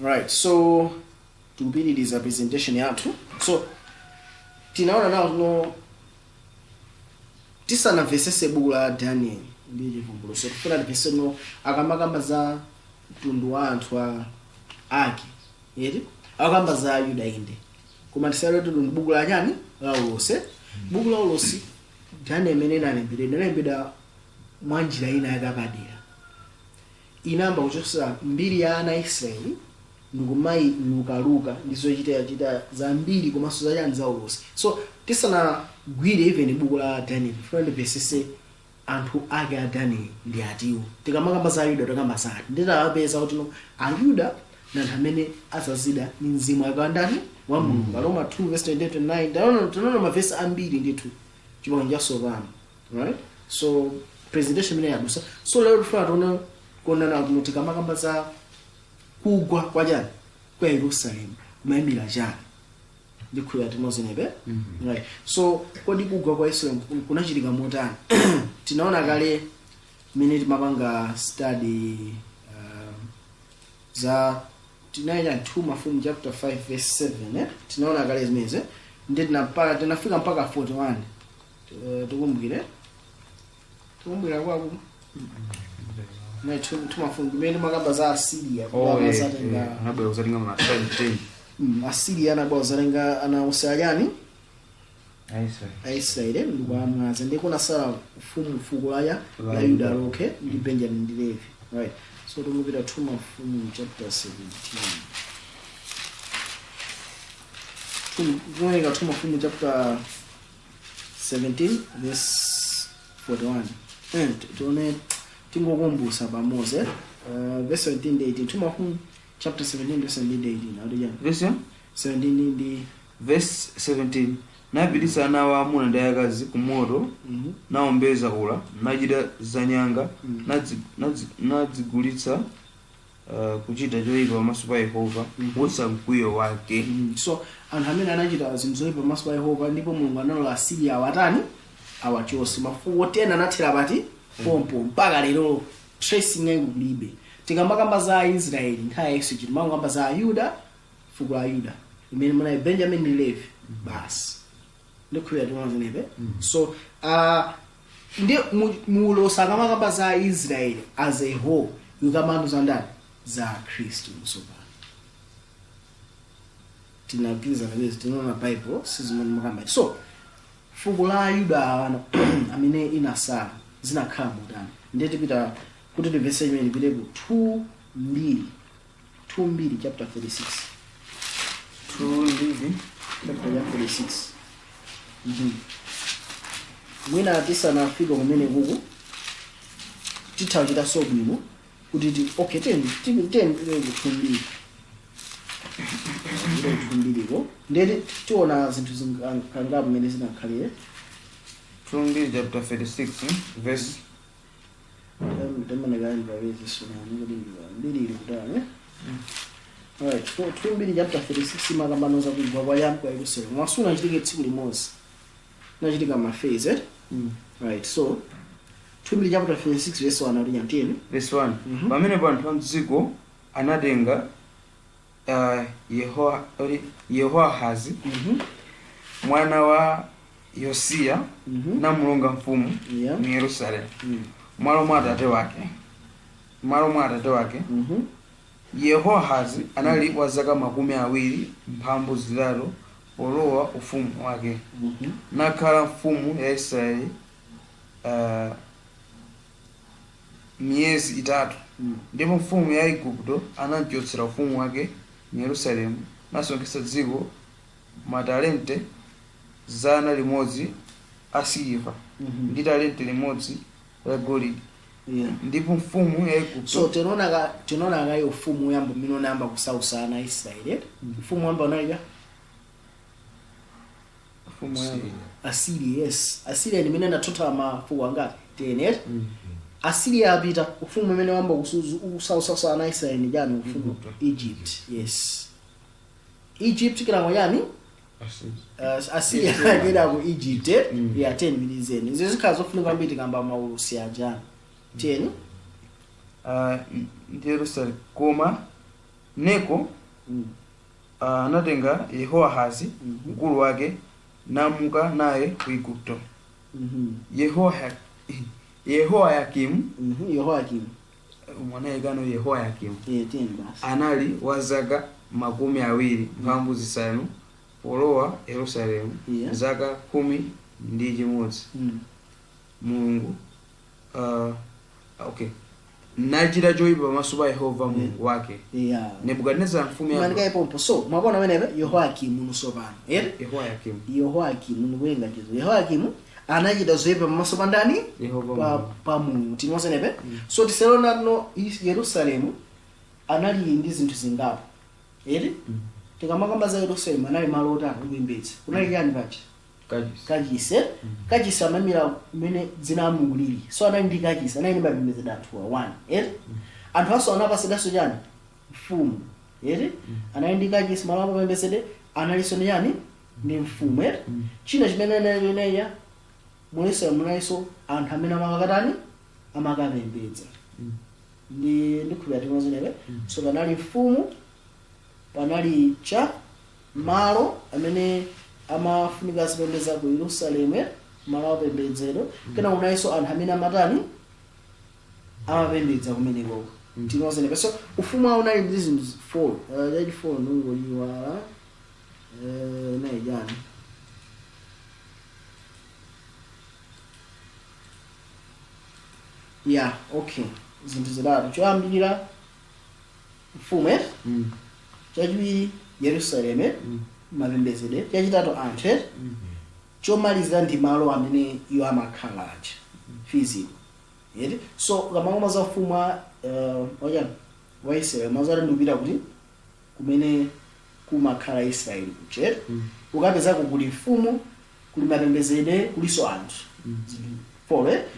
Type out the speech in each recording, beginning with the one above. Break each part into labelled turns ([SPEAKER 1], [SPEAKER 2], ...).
[SPEAKER 1] Right, so tikupitiriza presentation yathu. So tinaona nawo tisanamvesese buku la Daniel ndi chivumbulutso kufuna tipese no akamakamba za mtundu wa anthu ake yeti akamba za Yuda inde koma tisale kuti ndi buku la chani la Ulosi. Buku la Ulosi Daniel amene analembedwa mwa njira ina yakapadera inamba kuchotsa mbiri ya ana Israeli ndikumayi lukaluka ndizochita zambiri komanso zachani za Ulosi. So tisanagwire even buku la Daniel friend pesese anthu ake a Daniel ndi atiwo tikamakamba za Yuda tikamba zati nditapeza kuti no Ayuda na anthu amene azazida ni mzimu akawandani wa Mulungu. Roma 2 verse 29 tinaona mavesi ambiri ndithu chipangano chatsopano, right? So presentation imene yadusa. So lero tifuna kuonana kuti tikamakamba za kugwa kwa chani kwa Yerusalemu kumayimira chani ndikhulira timozenebe, right? So kodi kugwa kwa Yerusalemu kunachitika motani? Tinaona kale imene timapanga study za tinaenda 2 Mafumu chapter 5 verse 7 tinaona kale zimeze ndi tinafika mpaka 41 tukumbukire kwako na 2 Mafumu imene makamba za Asiria kwa zatenga
[SPEAKER 2] anabwera kuzatenga ma 10
[SPEAKER 1] Asiria anabwera kuzatenga ana Usalyani Israeli ndikuamwaza ndi kuna sala ufumu fuko la Yuda lokhe ndi Benjamin ndi Levi, right? So tumupita 2 Mafumu chapter 17. Tunaika 2 Mafumu chapter 17 verse 41. And tuone tingokumbusa pamoja verse 17 to 18. 2 Mafumu chapter 17 verse 17 to 18. Audio jana.
[SPEAKER 2] Verse
[SPEAKER 1] 17 ndi
[SPEAKER 2] verse 17. Napititsa ana wa amuna ndi akazi ku moto naombeza ula nachita zanyanga nadzigulitsa kuchita choyipa pamaso pa Yehova wotsa mkwiyo wake.
[SPEAKER 1] So anthu amene anachita zinthu zoyipa pamaso pa Yehova ndipo Mulungu analola Asiria awatani awachotse. Mafuko tena anathera pati pompo mpaka lero tracing yaikulibe. Tikamakamba za Israeli nthawi yesu timakamba za Yuda fuko la Yuda imene mwana Benjamin ndi Levi basi ndikhulira timazenebe. So ndi mulosa akamakamba za Israeli as a whole yukamando za ndani za Kristu msopano tinapinza kabisa tinaona Bible sizimene makamba. So fuko la Yuda amene inasala zinakhala motani ndiye tipita kuti tivese imene ipiteko 2:2 chapter 46 chapter 46. Mwina tisanafika kumene kuku tithawachita so bwino kuti okay 10 ko ndeti tiona zinthu zingangapo mmene zinakhalire.
[SPEAKER 2] 2 chapter 46 verse
[SPEAKER 1] alright, 2 chapter 46 makambano za kugwa kwa Yerusalemu mwasuna chitike tsiku limodzi nachitika mafeze, right? So 2 chapter 46 verse 1 ali yantini
[SPEAKER 2] verse 1. Pamene anthu a mdziko anatenga Yehoahazi mwana wa Yosiya namulonga mfumu mu Yerusalemu malo mwa atate wake. Yehoahazi anali wa zaka 23 polowa ufumu wake. Nakhala mfumu ya Israeli miyezi 3. Ndipo mfumu ya Igupto anachotsera ufumu wake mu Yerusalemu nasonkhetsa dziko matalente 100 a siliva ndi talente 1 la golide. Ndipo mfumu ya Igupto.
[SPEAKER 1] So tinaona kayo ufumu yambo mino namba kusausa ana Israeli. Ufumu wamba unaija
[SPEAKER 2] ufumu ya
[SPEAKER 1] Asiria. Yes, Asiria imene ndatota mafuko angati 10. Asiria apita ufumu umene wamba kusausa ana Israeli jani ufumu Egypt. Yes, Egypt kila moyani Asiria kila ku Egypt ya 10 milizeni. Izo zikhazo zofunika mbiti kamba Maurusi ajana 10
[SPEAKER 2] Jerusalem koma Neko anatenga Yehoahazi mkulu wake namuka naye ku Igupto. Yehoyakimu
[SPEAKER 1] Yehoyakimu
[SPEAKER 2] mwanaye gano Yehoyakimu
[SPEAKER 1] tena basi
[SPEAKER 2] anali wa zaka 25 polowa Yerusalemu zaka 11 Mulungu okay nachita choyipa pamaso pa Yehova Mulungu wake. Nebukadinezara mfumu ya
[SPEAKER 1] manika ipo so mwabona menebe Yehoyakimu nusopano Yehoyakimu nikulenga chizo Yehoyakimu anachita zoyipa pamaso pa ndani pa Mulungu tinonse nebe so tiselona no Yerusalemu anali ndi zinthu zingapo tikamakamba za Yerusalemu anali malo otani kupembedza kunali yani pacha kachisi amamira mene dzina la Mulungu lili so anali ndi kachisi anali ndi mapembedzedwe athu 1 anthu aso anapasidwanso chani mfumu anali ndi kachisi malo apapembedzedwe analinso ndi yani ndi mfumu china chimene neneya muliso munayiso anthu amene amakatani amakapembedza ndikhulupirira tinonse nebe so panali mfumu panali cha malo amene amafunika zipembedza ku Yerusalemu malo apembedzero kena unaiso anthu amene amatani amapembedza kumeneko tinonse nebe so ufumu wawo unali ndi zinthu 4 nungoliwala nayi jani okay zinthu zitatu choyambirira mfumu chachiwiri Yerusalemu mapembedzedwe chachitatu anthu chomalizira ndi malo amene iwo amakhala aja physical so kamangoma za ufumu wa Israeli mazara ndikupita kuti kumene kumakhala Israeli kuche ukapeza kuli mfumu kuli mapembedzedwe kuliso anthu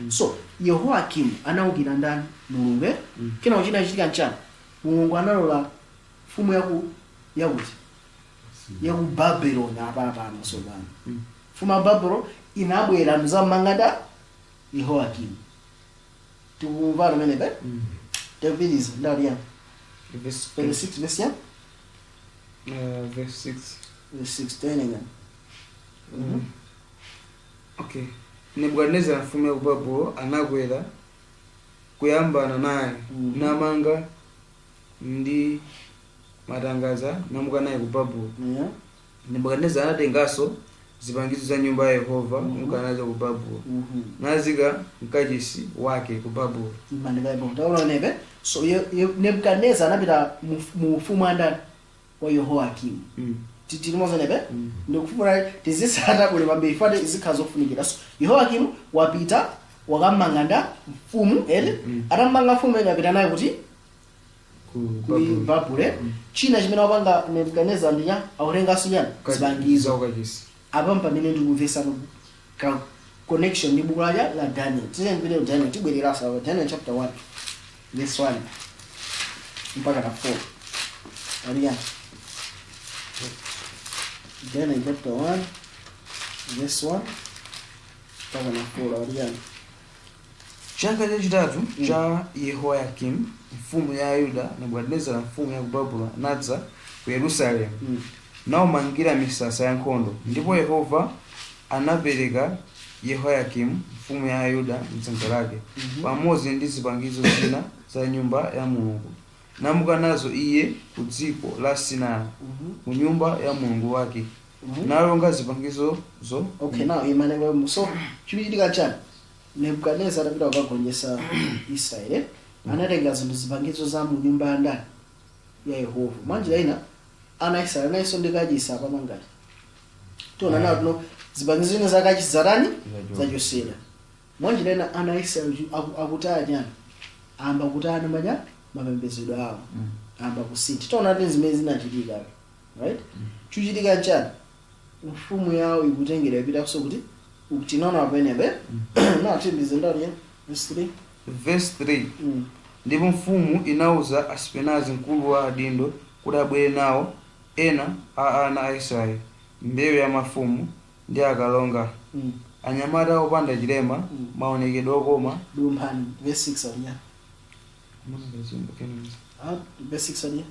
[SPEAKER 1] so Yehoyakimu anaukira ndani Mulungu kena uchina chitika nchana Mulungu analola mfumu yakuti yaku Babylon apa masogano mfumu ya Babylon inabwera mzamangada Yehoyakimu tukumva mene be teviliza ndali ya verse 6 verse 6
[SPEAKER 2] okay Nebukadinezara mfumu ya Babuloni anakwera kuyambana naye namanga ndi matangaza namuka naye ku Babuloni. Nebukadinezara anatengaso zipangizo za nyumba ya Yehova mukanaza ku Babuloni nazika mkachisi wake ku Babuloni.
[SPEAKER 1] Taona nebe so Nebukadinezara anapita mu ufumu andani wa Yehoyakimu titimoza nebe ndikufuna tizisata kule mambiri fade izikhazo funikira so Yehoyakimu wapita wakamanganda mfumu atamanga mfumu yapita naye kuti ku Babuloni china chimene wapanga Nebukadinezara ndiya aulenga sunyana zipangizo apa pamene ndikumvesa ka connection ndi buku la Daniel tizengwire Daniel tibwerera sawa Daniel chapter 1 verse 1 mpaka 4 aliya Daniel chapter 1 verse 1 mpaka 4 aliya
[SPEAKER 2] chaka chachitatu cha Yehoyakimu mfumu ya Yuda Nebukadinezara mfumu ya ku Babuloni nadza ku Yerusalemu naumangira misasa ya nkhondo ndipo Yehova anapereka Yehoyakimu mfumu ya Yuda mdzanja lake pamodzi ndi zipangizo zina za nyumba ya Mulungu namuka nazo iye ku dziko la Sinai mu nyumba ya Mulungu wake nalonga zipangizo zo
[SPEAKER 1] okay now imane so chibichitika chani Nebukadinezara apita kukagonjetsa Israeli anatenga zinthu zipangizo za mu nyumba ya ndani ya Yehova manje ina ana Israeli naiso ndikachisa pamangati tona nawo zipangizo zina zakachizarani za Josela manje ina ana Israeli akutaya nyani amba kutana manya mapembedzedwe awo amba kusiti tona kuti zimene zinachitika right chuchitika chani mfumu yawo ikutengera ipita so kuti ukutinaona penebe na timbize ndali
[SPEAKER 2] verse 3 ndipo mfumu inauza Aspenazi mkulu wa adindo kuti abwere nawo ena a ana a Israeli mbewu ya mafumu ndi akalonga anyamata opanda chilema maonekedwe okoma
[SPEAKER 1] dumphani verse 6 aliya verse 6 aliya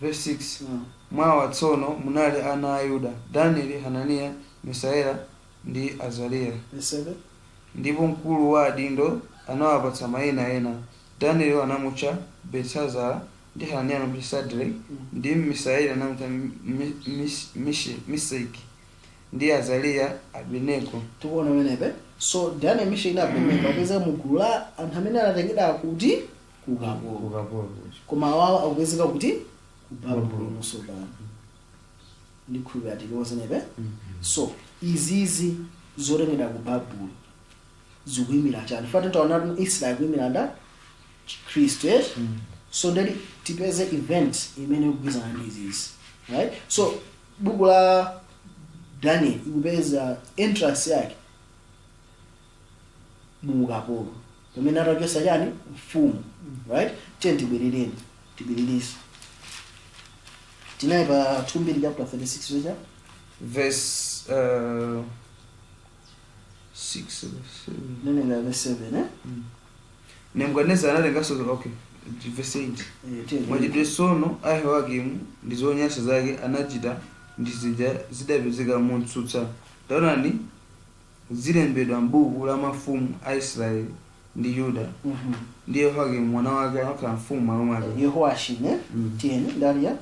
[SPEAKER 2] verse 6 mwawa tsono munali ana a Yuda Danieli, Hananiya, Misaela ndi Azariya.
[SPEAKER 1] Verse 7.
[SPEAKER 2] Ndipo mkulu wa adindo anawapatsa mayina ena. Danieli anamutcha Beltesazara, ndi Hananiya anamutcha Sadirake, ndi Misaeli anamutcha Mesaki, ndi Azariya Abedenego.
[SPEAKER 1] Tikuona menepe. So Daniel, Meshaki ndi Abedenego apezeka mugulu la anthu amene anatengedwa kuti kukapolo. Koma awawa akupezeka kuti kubabuloni nosopano. Ndikhulupirira tikuona menepe. So izizi zotengedwa ku Babuloni zikuyimira chani? Fati taona Israel kuyimira nda Kristu. So ndeli tipeze event imene ikugwizana ndi izizi, right? So buku la Daniel ikupeza entrance yake mu ukapolo pamene atachosa chani mfumu, right? Tibwererenso tinayi pa 2 chapter 36 wecha
[SPEAKER 2] verse 6
[SPEAKER 1] nenenga verse 7
[SPEAKER 2] Nebukadinezara anatenganso verse 8 mwachidwe sono a Yehoyakimu ndi zonyansa zake anachita ndi zija zidapezeka motsutsa. Taonani zilembedwa m'buku la mafumu a Israeli ndi Yuda. Ndi Yehoyakimu mwana wake anakhala mfumu malo mwake.
[SPEAKER 1] Yehoyashini tieni ndaliya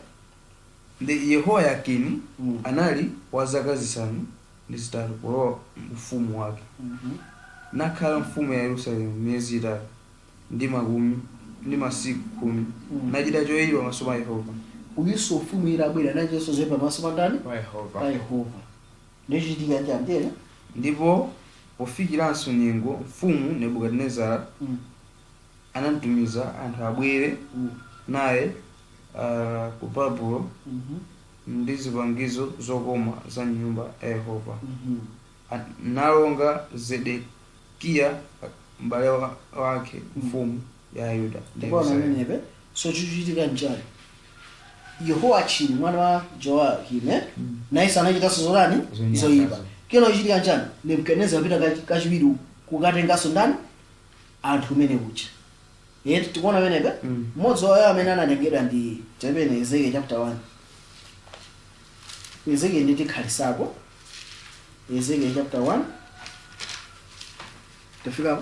[SPEAKER 2] ndi Yehoyakini anali wa zaka zisanu ndi zitatu kulowa ufumu wake. Nakhala mfumu ya Yerusalemu miyezi itatu ndi masiku 10. Nachita choyipa pamaso pa Yehova.
[SPEAKER 1] Uyuso ufumu irabwera najenso zoyipa pamaso pa ndani? Pa Yehova. Ndichitika njani?
[SPEAKER 2] Ndipo pofikiranso nyengo mfumu Nebukadinezara anamtumiza anthu abwere naye ku Babulo ndi zipangizo zokoma za nyumba ya Yehova. Nalonga Zedekiya m'bale wake mfumu ya Yuda.
[SPEAKER 1] So chichitika njani? Yehoyakini mwana wa Jehoyakimu naye anachitanso zotani zoyipa. Keno chichitika njani? Nebukadinezara apita kachiwiri kukatenganso ndani anthu amene uja. Tikuona menepe mmodzi wawo amene anatengedwa ndi chapene Ezekiel chapter 1. Ezekiel ndi tikhalisako Ezekiel chapter 1 tafika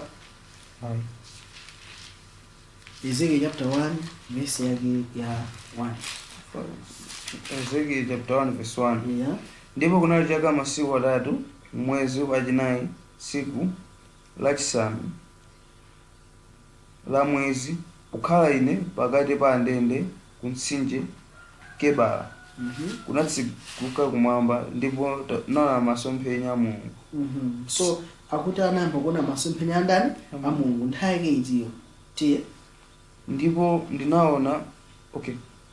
[SPEAKER 1] Ezekiel chapter 1 verse yake ya 1.
[SPEAKER 2] Ezekiel chapter 1 verse 1.
[SPEAKER 1] Yeah.
[SPEAKER 2] Ndipo kunali chaka masiku atatu mwezi wachinayi tsiku lachisanu la mwezi kukhala ine pakati pa ndende ku mtsinje Kebara. Kunatsikuka kumwamba ndipo naona masomphenya a Mulungu.
[SPEAKER 1] So akuti anayamba kuona masomphenya andani a Mulungu nthawi yake iziyo tiye.
[SPEAKER 2] Ndipo ndinaona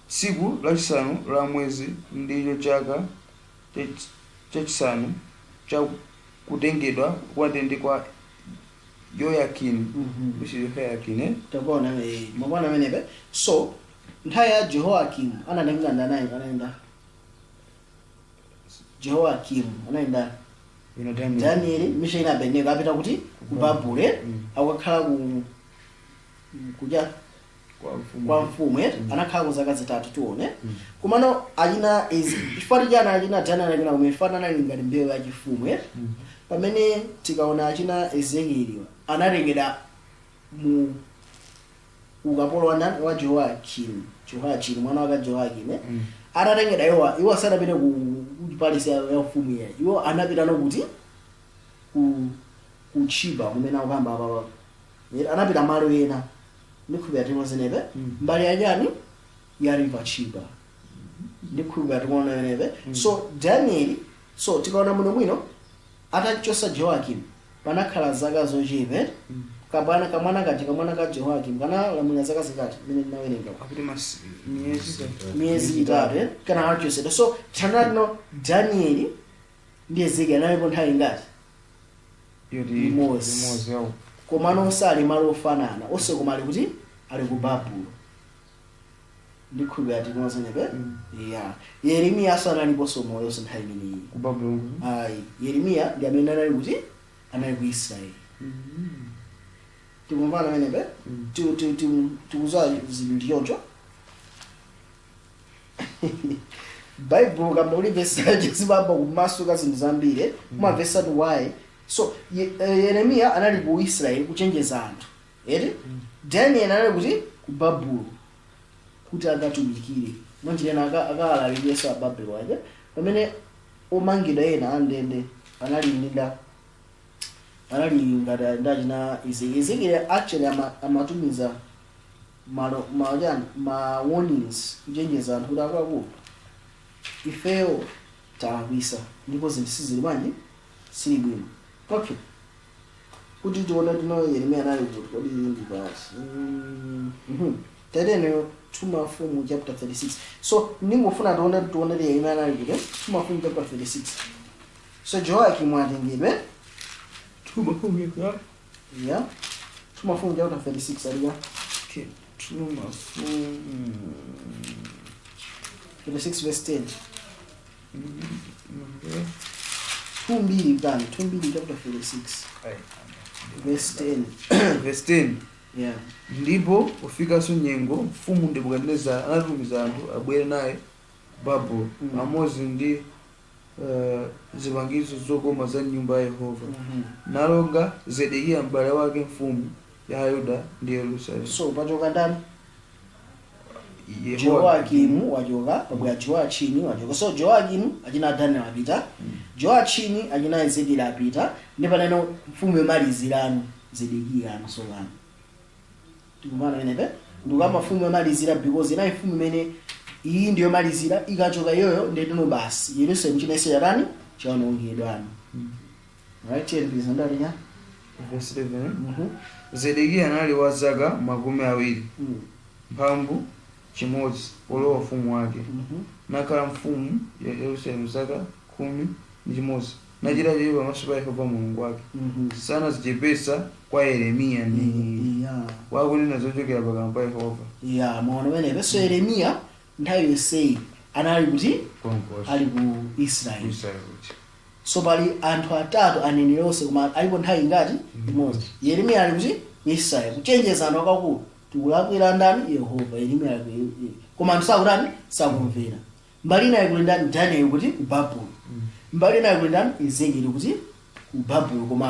[SPEAKER 2] tsiku lachisanu la mwezi ndicho chaka chachisanu cha kutengedwa kwa ndende kwa Yehoyakini. Yehoyakini
[SPEAKER 1] tabona mabwana menepe. So nthawi ya Jehoyakimu anatenga ndani anaenda Jehoyakimu anaenda Danieli, Meshaki ndi Abedenego apita kuti ku Babuloni akakhala kuja kwa mfumu anakhala ku zaka zitatu tione. Kumano achina chifukwa chana achina Danieli achina kumefana nali ngati mbewu ya chifumu pamene tikaona achina Ezekiel analengedwa mu ukapolo wa Jehoyakini mwana wa Jehoyakini atatengedwa iwo asanapite ku palisi ya ufumu ya iwo anapita nokuti ku Chiba kumene akupamba apa anapita malo ena ndikhulupirira timozenepe mbali yachani ya river Chiba ndikhulupirira timozenepe. So Danieli tikaona muno mwino atachosa Jehoyakini panakhala zaka zochepa kamwana ka Jehoyakini kana lamulira zaka zingati mene ndinawerenga
[SPEAKER 2] akuti
[SPEAKER 1] miyezi itatu kana achosedwa. So tanano Danieli ndi Ezekiel analipo nthawi ngati
[SPEAKER 2] limodzi
[SPEAKER 1] komano osali malo ofanana onse koma ali kuti ali ku Babuloni ndikhulupirira timozenepe. Yeremiya sanaliponso moyo nthawi imeneyi
[SPEAKER 2] ku Babuloni.
[SPEAKER 1] Yeremiya ndi amene anali kuti anali ku Israeli. Tikumvana menepe tikuza zinthu ndichoncho. Bible kama ulivesa jisibamba kumasuka zinthu zambiri umavesa why so Yeremiya anali ku Israel kuchenjeza anthu eti Daniel anali kuti ku Babuloni kuti akatumikire mwanjira akalaliriyeso Ababuloni pamene omangidwa ena andende anali ngati ndachina Ezekiel actually amatumiza ma warnings kuchenjeza anthu kuti akakulu ifeyo takwisa ndipo zinthu sizili bwanji sili bwino. Okay, kuti tiona tino Yeremiya anali kuti kodi ndi basi tateneyo 2 Mafumu chapter 36. So ndingofuna tione Yeremiya anali kuti 2 Mafumu chapter 36. So Joakim atengedwe
[SPEAKER 2] 2 Mafumu
[SPEAKER 1] yeah 2 Mafumu chapter 36 aliya.
[SPEAKER 2] Okay, 2 Mafumu
[SPEAKER 1] 36 verse 10. 2:2 chapter 46 verse 10.
[SPEAKER 2] Verse 10.
[SPEAKER 1] Yeah.
[SPEAKER 2] Ndipo ufikanso nyengo mfumu Nebukadinezara anatumiza anthu abwere naye Babuloni amodzi ndi zipangizo zokoma za nyumba ya Yehova nalonga Zedekiya m'bale wake mfumu ya Yuda ndi Yerusalemu.
[SPEAKER 1] So pachoka ndani? Joakimu wachoka pabwera Joachini wachoka. So Joakimu achina Daniel apita, Joachini achina Ezekiel apita, ndipo paneno mfumu yomalizirano Zedekiya anosokana. Tikumana menepe ndikama mfumu yomalizira because ina mfumu imene iyi ndiyo malizira ikachoka yoyo ndetino basi Yerusalemu chinese yarani chaonongedwana. Right, and please ndali ya
[SPEAKER 2] verse 11. Zedekiya anali wa zaka 20 mphambu chimodzi polowa ufumu wake nakhala mfumu ya Yerusalemu zaka 11 nachita chili pamaso pa Yehova Mulungu wake sanazichepesa kwa Yeremiya ndi wakunena zochokera pakamwa pa Yehova.
[SPEAKER 1] Mwaona menepe. So Yeremiya nthawi yonseyi anali kuti ali ku Israel. So pali anthu atatu aneneri onse koma alipo nthawi ngati imodzi. Yeremiya ali kuti Israel kuchenjeza anthu akakulu tikulakwira ndani Yehova. Yeremiya koma anthu sakutani sakumvera. Mbali naye kuli ndani Daniel kuti ku Babuloni, mbali naye kuli ndani Ezekiel kuti ku Babuloni koma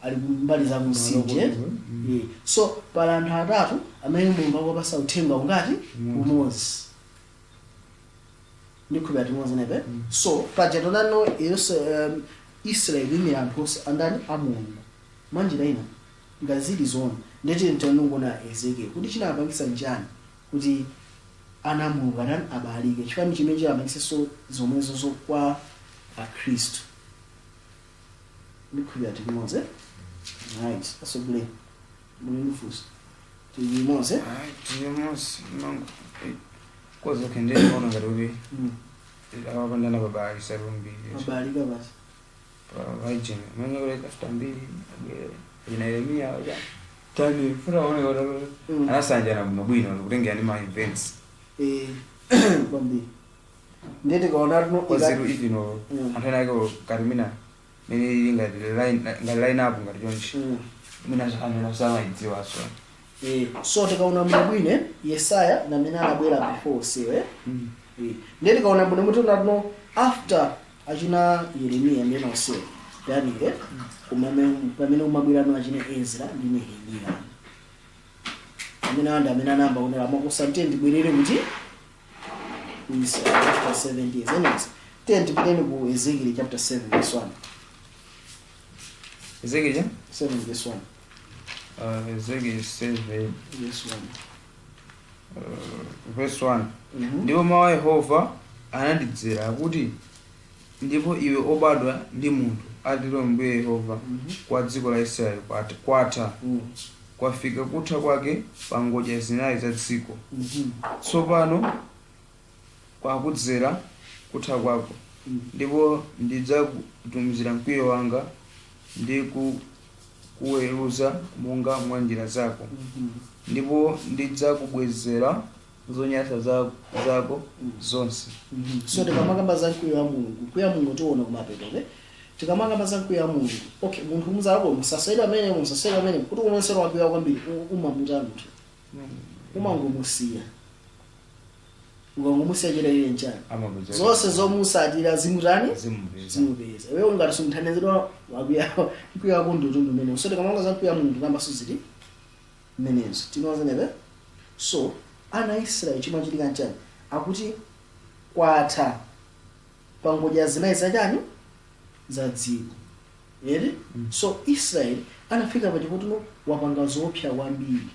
[SPEAKER 1] ali mbali za kumsinje. So pali anthu atatu amene Mulungu akupasa uthenga ungati umodzi ndikhuba timodzi nepe. So pajatonano Israel imira anthu andani a Mulungu mwanjira ina ngazili zona ndeti ntonungona Ezekiel kuti chinapangisa njani kuti ana Mulungu anani abalike chifani chimene chapangisa so zomwezo zo kwa Kristu ndikhuba timodzi. Right, that's a blame. Mnifusi. Tujimoze.
[SPEAKER 2] Tujimoze mangu. Koza kende mbona ngarubi. Abandana babali sarumbi.
[SPEAKER 1] Babali kabasi.
[SPEAKER 2] Vajene. Mwenye kule kafta mbili. Jina Yeremiya waja. Tani fura wane wala. Anasanja na mabwino kutengea ni ma events.
[SPEAKER 1] Kwambi. Ndete kaona no
[SPEAKER 2] koziru hivi no. Antena yako Karimina. Mimi line up ngati jonshi. Mina zana sana idziwa so.
[SPEAKER 1] So tikaona mabwine Yesaya na mina anabwera before siwe. Ndeti kaona bwino mutu no after achina Yeremiya ndeno so. Yani pamene umabwira no achina Ezra ndi Nehemiya. Amina namba unela makusa ndibwirire kuti is after 7 years. Anyways, tibwireni ku Ezekiel chapter 7 verse 1.
[SPEAKER 2] Ezekiel
[SPEAKER 1] 7 verse 1.
[SPEAKER 2] Ezekiel 7
[SPEAKER 1] verse 1.
[SPEAKER 2] Verse 1. Ndipo mawu a Yehova anandidzera kuti ndipo iwe obadwa ndi munthu atero Mbuye Yehova kwa dziko la Israeli kwatha kwafika kutha kwake pa ngodya zinayi za dziko. Tsopano kwakudzera kutha kwako ndipo ndidzakutumizira mkwiyo wanga ndi kuweruza monga mwa njira zako ndipo ndidzakubwezera zonyansa zako zonse.
[SPEAKER 1] So tikamakamba za mkwiyo wa Mulungu tiona kumapeto tikamakamba za mkwiyo wa Mulungu. Okay, munthu muzalako musasayidwa amene kuti umwensero wakwiya kwambiri umamuta munthu umangomusiya ukangomusiya chidalire nchani
[SPEAKER 3] amapeza
[SPEAKER 1] zonse zomusatira zimutani
[SPEAKER 3] zimupeza
[SPEAKER 1] zimupeza iwe ungati sumthandizidwa mkwiya kundutundu mmene usoti kamanga za mkwiya munthu kambaso ziti mmenezo tinozenebe. So ana a Israeli chimwe chitika nchani akuti kwatha pangodya zinayi zachani za dziko eri. So Israeli anafika pachikuti wapanga zoopsa kwambiri.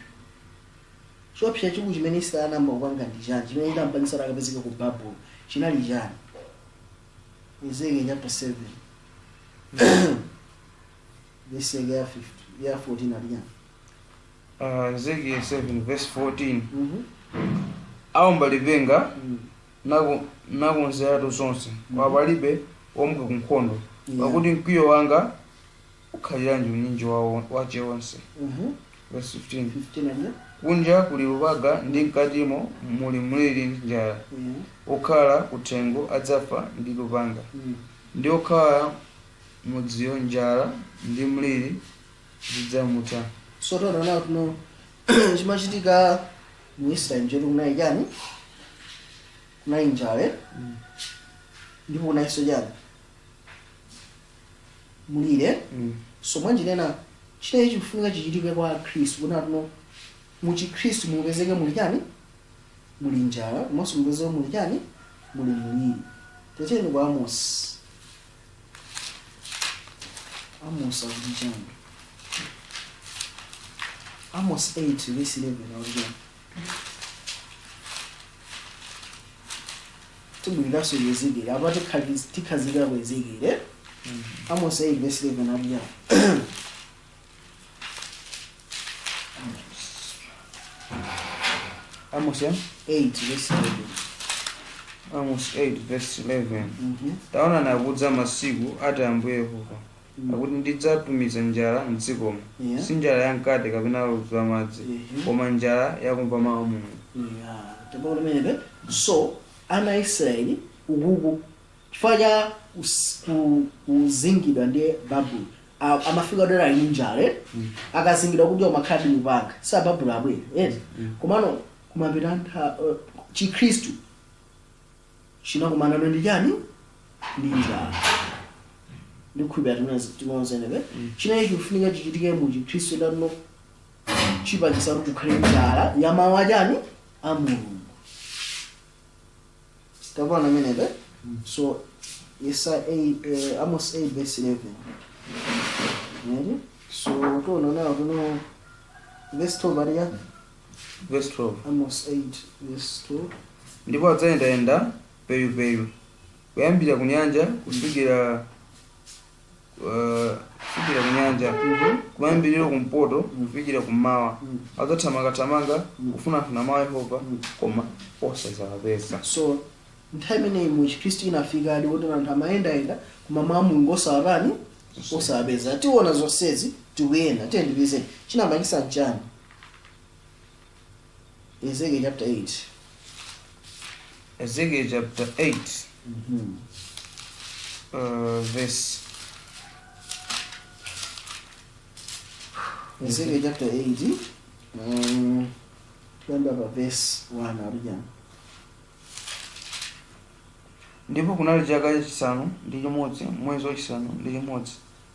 [SPEAKER 1] Choopsa chikulu chimene Israeli anamba kupanga ndi chani chimene chinampangitsa akapezeka ku Babuloni chinali chani? Ezekiel chapter 7 verse ya 14 ali
[SPEAKER 2] Ezekiel 7 verse 14 aomba lipenga nakonzeratu zonse koma palibe womuka ku nkhondo pakuti mkwiyo wanga ukhaliranji unyinji wace wonse. Verse 15
[SPEAKER 1] ali
[SPEAKER 2] kunja kuli lupaga ndi mkatimo muli mliri ndi njala okhala kuthengo adzafa ndi lupanga ndi okhala mudziyo njala ndi mliri zidzamuta.
[SPEAKER 1] So tonaona kuno chimachitika mu Israeli njetu kunayi chani kunayi njala ndipo kunayinso chani mulire. So mwanjinena chinayi chikufunika chichitike kwa Khristu kuna kuno muchikhristu mupezeke muli chani muli njala komanso mupezeke muli chani muli muliri. Teteni kwa Amos akuti chani Amos 8 verse 11 akuti tibwiraso Ezekiel apa tikhazikira ku Ezekiel. Amos 8 verse 11 akuti
[SPEAKER 2] Amos
[SPEAKER 1] 8 verse 11
[SPEAKER 2] Amos 8 verse 11 taona nakudza masiku ati Ambuye Yehova akuti ndidzatumiza njala m'dzikomo si njala ya mkate kapena ludzu la madzi koma njala yakumva mawu a Mulungu.
[SPEAKER 1] So ana Israeli ukuku chifukwa cha kuzingidwa ndi Babuloni amafika dera ali njala akazingidwa kuti amakhala ndi lupanga sa Babuloni abwera komano kumapita chikhristu chinakumana ndi chani ndi njala ndikukhulupirira timaozenebe chinayi chikufunika chichitike mu chikhristu ndano chipangisa kuti kukhale njala ya mawu achani a Mulungu. Tavona menebe. So Amos 8 verse 11 so tonaona kuno verse 12 ali yake
[SPEAKER 2] verse 12
[SPEAKER 1] Amos 8 verse 12
[SPEAKER 2] ndipo adzayendayenda peyupeyu kuyambira ku nyanja kufikira ku nyanja kuyambirira kumpoto kufikira kummawa adzathamangathamanga kufunafuna mawu a Yehova koma osadzawapeza.
[SPEAKER 1] So nthawi imeneyi mu chikhristu inafika ali kuti anthu amayendayenda koma mawu a Mulungu osawapani osawapeza. Tiona zonsezi tikuyenda tiyendipizeni chinapangisa nchani. Ezekiel chapter 8
[SPEAKER 2] Ezekiel chapter 8 verse
[SPEAKER 1] Ezekiel chapter 8 kuyamba pa verse 1 alijana.
[SPEAKER 2] ndipo kunali chaka chachisanu ndi chimodzi mwezi wachisanu ndi chimodzi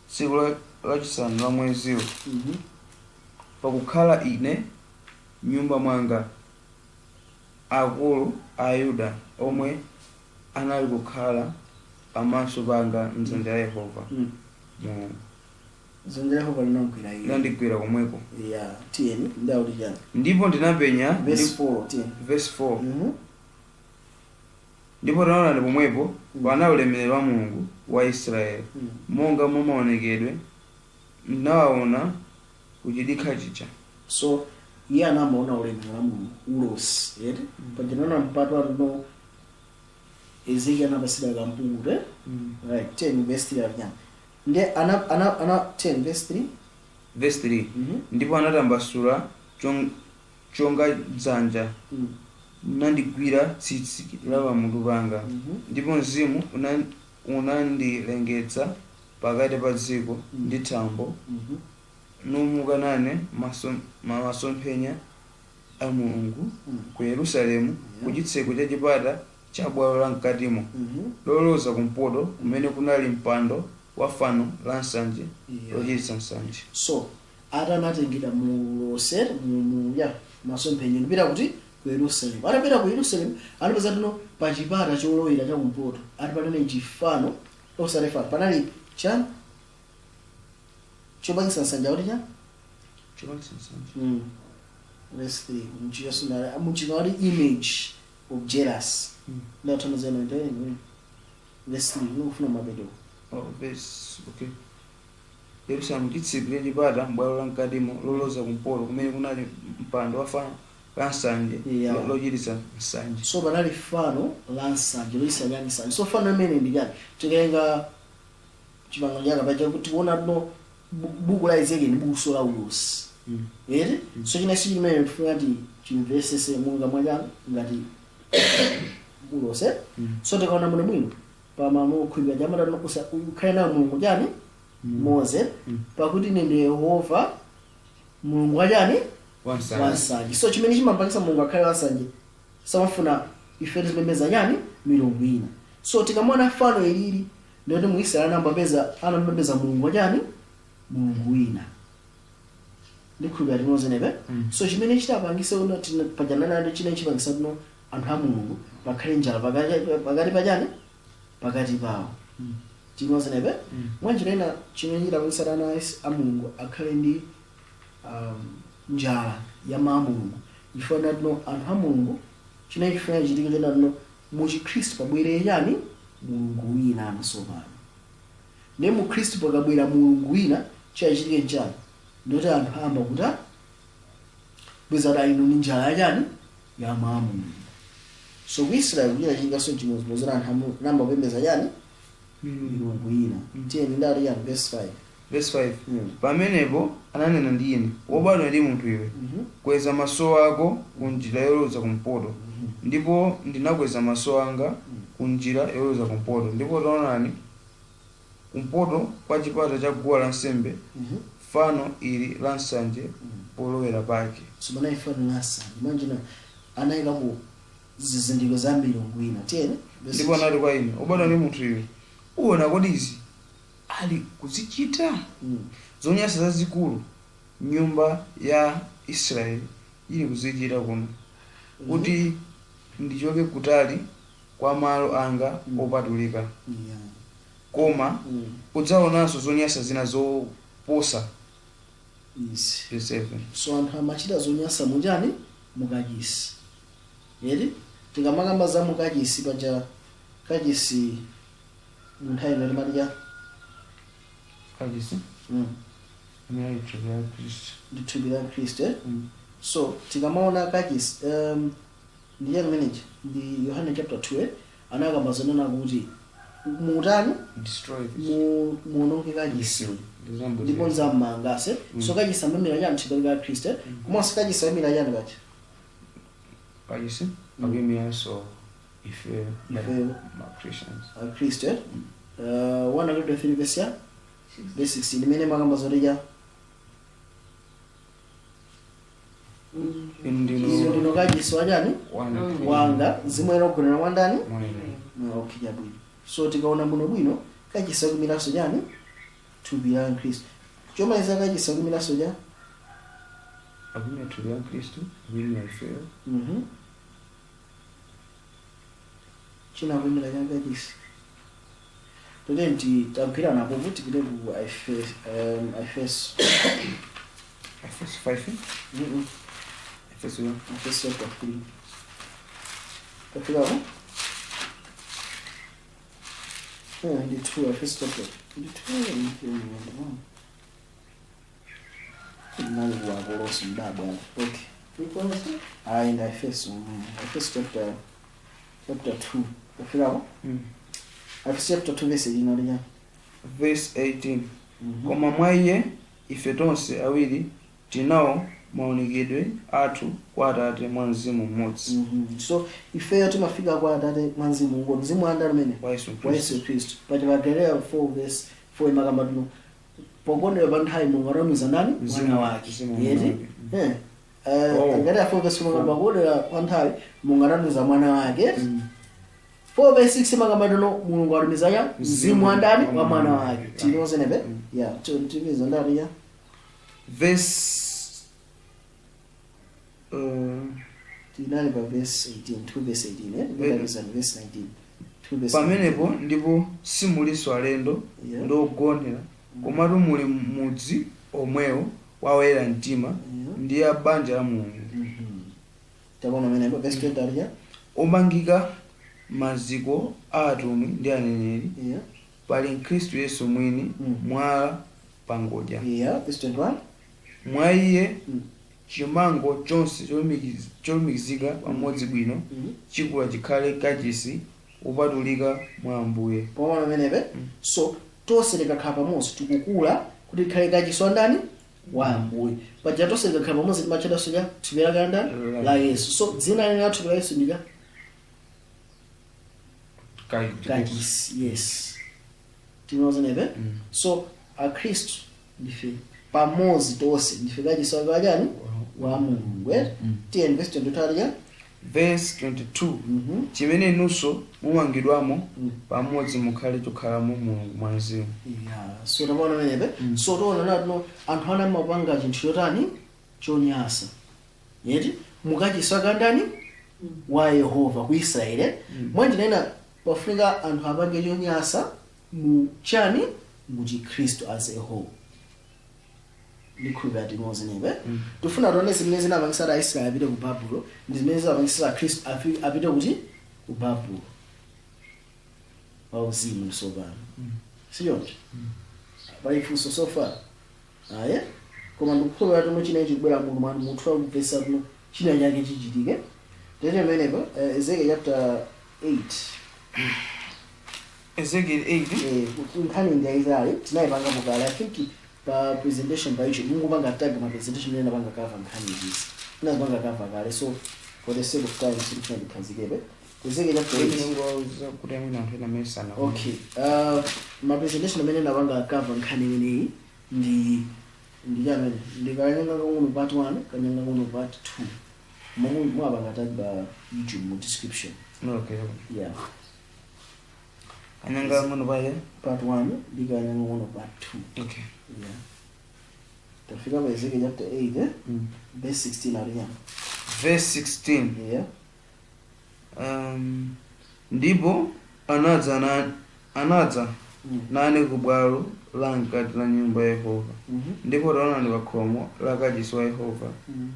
[SPEAKER 2] tsiku lachisanu la mweziwo pakukhala ine nyumba mwanga akulu a Yuda omwe anali kukhala pamaso panga m'dzanja la Yehova
[SPEAKER 1] dzanja la Yehova linamgwira iye
[SPEAKER 2] linandigwira komweko.
[SPEAKER 1] tiyeni ndauti chani
[SPEAKER 2] ndipo ndinapenya
[SPEAKER 1] verse 4 tiyeni
[SPEAKER 2] verse 4 ndipo taonani pomwepo pana ulemerero wa Mulungu wa Israeli monga mwa maonekedwe ndinawaona kuchidikha chicha.
[SPEAKER 1] So iye anamaona ulemerero wa Mulungu ulosi yeti pajinana mpato atino Ezekiel anapasida kampungu right 10 verse 3 alijana ndi ana 10 verse 3
[SPEAKER 2] verse 3 ndipo anatambasula chonga dzanja nandigwira tsitsi la pamutu panga ndipo mzimu unandilengetsa pakati pa dziko ndi thambo numuka nane masomphenya a mulungu ku yerusalemu ku chitseko cha chipata cha bwalo la mkatimo loloza kumpoto kumene kunali mpando wa fano la nsanje lochititsa nsanje.
[SPEAKER 1] So atanatengera mu lose mu ya masomphenya kupita kuti ku Yerusalemu. Atapita ku Yerusalemu anapeza tino pa chipata cholowera cha kumpoto ati panali chifano osalefa panali chani chopangisa nsanja kuti chani
[SPEAKER 2] chopangisa nsanje
[SPEAKER 1] let's see muchikali image of jealous ndathono zeno ndeni let's see ufuna mabedo
[SPEAKER 2] verse okay. Yerusalemu chitseko cha chipata bwalo la mkatimo loloza kumpoto kumene kunali mpando wa fano la nsanje lochititsa nsanje.
[SPEAKER 1] So panali fano la nsanje lochititsa yani nsanje. So fano imene ndi yani tikalenga chipangano chaka paja kuti kuona no buku la Ezekiel ndi buku la ulosi so chinasi chimene tifuna kuti chimvesese munga mwajana ngati ulosi so tikaona muno mwino pamamo khwibwa jamata nokusa ukhaina mulungu jani Mose pakuti nende Yehova mulungu wajani wansanje. So chimene chimapangisa mulungu akhale wansanje samafuna ife tizimembeza nyani milungu ina. So tikamona fano ilili ndio muisraeli anambembeza mulungu wajani mulungu ina ndikhulupirira tinoze nebe. So chimene chitapangisa uno pajana ndi chine chipangisa no anthu a mulungu pakhale njala pakati pajani pakati pawo tinoze nebe. Mwanjira ina chimene chitapangisa ana a mulungu akhale ndi njala ya mulungu ifuna no anthu a mulungu chine chifuna chitika chena no mu Kristo pabwere yani mulungu wina amasopano ne mu Kristo pakabwera mulungu wina chachitike njala ndoti anthu amba kuta bwezada inu ni njala yani ya mulungu. So ku Israeli kuchita chingaso chimozimoza anthu namba pembeza yani mulungu wina tiyeni ndali yani verse 5 pamenepo ananena ndi ine wobadwa ndi munthu iwe kweza maso ako ku njira yoloza kumpoto ndipo ndinakweza maso anga ku njira yoloza kumpoto ndipo taonani kumpoto kwa chipata cha guwa la nsembe fano ili la nsanje polowera pake. So bana ifano la nsanje manjina anayika mu zizindikiro za milungu ina tiyeni ndipo anati kwa ine wobadwa ndi munthu iwe uwona kodi izi ali kuzichita zonyasa zazikulu nyumba ya Israeli ili kuzichita kuno kuti ndichoke kutali kwa malo anga opatulika koma udzaonanso zonyasa zina zoposa. Verse 7. So anthu amachita zonyasa munjani mukachisi yedi tingamakamba za mukachisi paja kachisi munthawi imene timadya kachisi thupi la Kristo. So tikamaona kachisi ndiye manager ndi Yohana chapter 2 anakamba zonena kuti mutani muononge kachisi ndipo nzamangase. So kachisi amemera yani thupi la Kristo koma kachisi amemera yani kati kachisi amemera so ife Christians Kristo 103 verse 16 imene makamba zoleja ndino kachisi wajani wanga zimwera kugonera mwandani okay jabwino. So tikaona muno bwino kachisi akumilaso jani thupi la Kristo choma iza kachisi akumilaso ja akumira thupi la Kristo akumira ife china akumira jani kachisi tolenti tampira napo vuti kule ku Efeso 5 Efeso chapter 3 kapila hapo ndi 2 Efeso chapter 2 nani wa boros ndabwa okay iko nasi in Efeso chapter 2 kapila hapo Efeso chapter 2 verse ino verse 18 koma mwa iye ife tonse awiri tinawo maonekedwe athu kwa Atate mwa Mzimu mmodzi. So ife timafika kwa Atate mwa Mzimu mmodzi mzimu anda amene wa Yesu Kristo pati Galatia 4 verse 4 makamba tuno pokondera pa nthawi Mulungu anatumiza ndani mwana wake yeti ngati a 4 verse 4 makamba kuonera kwa nthawi mulungu anatumiza mwana wake 4 verse 6 makamba tono mulungu atumiza mzimu wa ndani wa mwana wake tinoze nebe yeah timiza ndani ya
[SPEAKER 2] verse
[SPEAKER 1] tinali pa verse 18 2 verse 18 verse 19 2 verse
[SPEAKER 2] pamenepo ndipo simuliso alendo ndi ogonera komatu muli mudzi omwewo wawera mtima ndi a banja la mulungu
[SPEAKER 1] tabona menepo verse 20 aliya
[SPEAKER 2] omangika maziko a atumwi ndi aneneri pali mkhristu yesu mwini mwala pangodya
[SPEAKER 1] verse 21
[SPEAKER 2] mwa iye chimango chonse cholumikizika pamodzi bwino chikula chikhale kachisi upatulika mwa Ambuye
[SPEAKER 1] pamene menepe so tonse tikakhala pamodzi tikukula kuti tikhale kachisi wa ndani wa Ambuye paja tonse tikakhala pamodzi timachita soja thupi lake ndani la Yesu so dzina lina la thupi la Yesu ndika kachisi yes tinoze nebe so a Kristu ndife pamodzi tonse ndife kachisi wa ndani wa Mulungu tiye verse 22
[SPEAKER 2] verse 22 chimene inunso mumangidwamo pamodzi mukhale chokhalamo Mulungu mwa mzimu
[SPEAKER 1] so tabona menepe so tona natino anthu ana mapanga chinthu chotani chonyasa yeti mukachisaka ndani wa Yehova ku Israeli mwanji nena pafunika anthu apange chonyasa mu chani mu Kristu as a whole likhulupirira timozi nebe tufuna tone zimene zinapangisa a Israeli apite ku Babulo ndi zimene zinapangisa Kristu apite kuti ku Babulo pauzimu nsopano siyonje pali funso so far aye koma ndikukhulupirira tone china chikubwera munthu mwana muthu akupesa kuno china chake chichitike tete menepo Ezekiel chapter 8
[SPEAKER 2] Ezekiel 8
[SPEAKER 1] nkhani ndi Israeli tinayipanga mukala I think pa presentation pa ichi mungu panga tag ma presentation nena panga cover nkhani hizi inazo panga cover kale so for the sake of time sikuchana dikhanzikebe Ezekiel chapter 8
[SPEAKER 2] kuti amene anthu ena mesana
[SPEAKER 1] okay ma presentation amene napanga cover nkhani imeneyi ndi jamene ndikanyanga ngono part 1 kanyanga ngono part 2 mungu mwapanga tag pa YouTube mu description
[SPEAKER 2] okay
[SPEAKER 1] yeah
[SPEAKER 2] kanyanga ngono pale
[SPEAKER 1] part 1 ndikanyanga ngono part 2
[SPEAKER 2] okay
[SPEAKER 1] yeah tafika pa Ezekiel chapter 8 verse 16 aliya
[SPEAKER 2] verse 16
[SPEAKER 1] yeah
[SPEAKER 2] ndipo anadza nane ku bwalo la mkati la nyumba ya Yehova ndipo taonani pa khomo la kachisi wa Yehova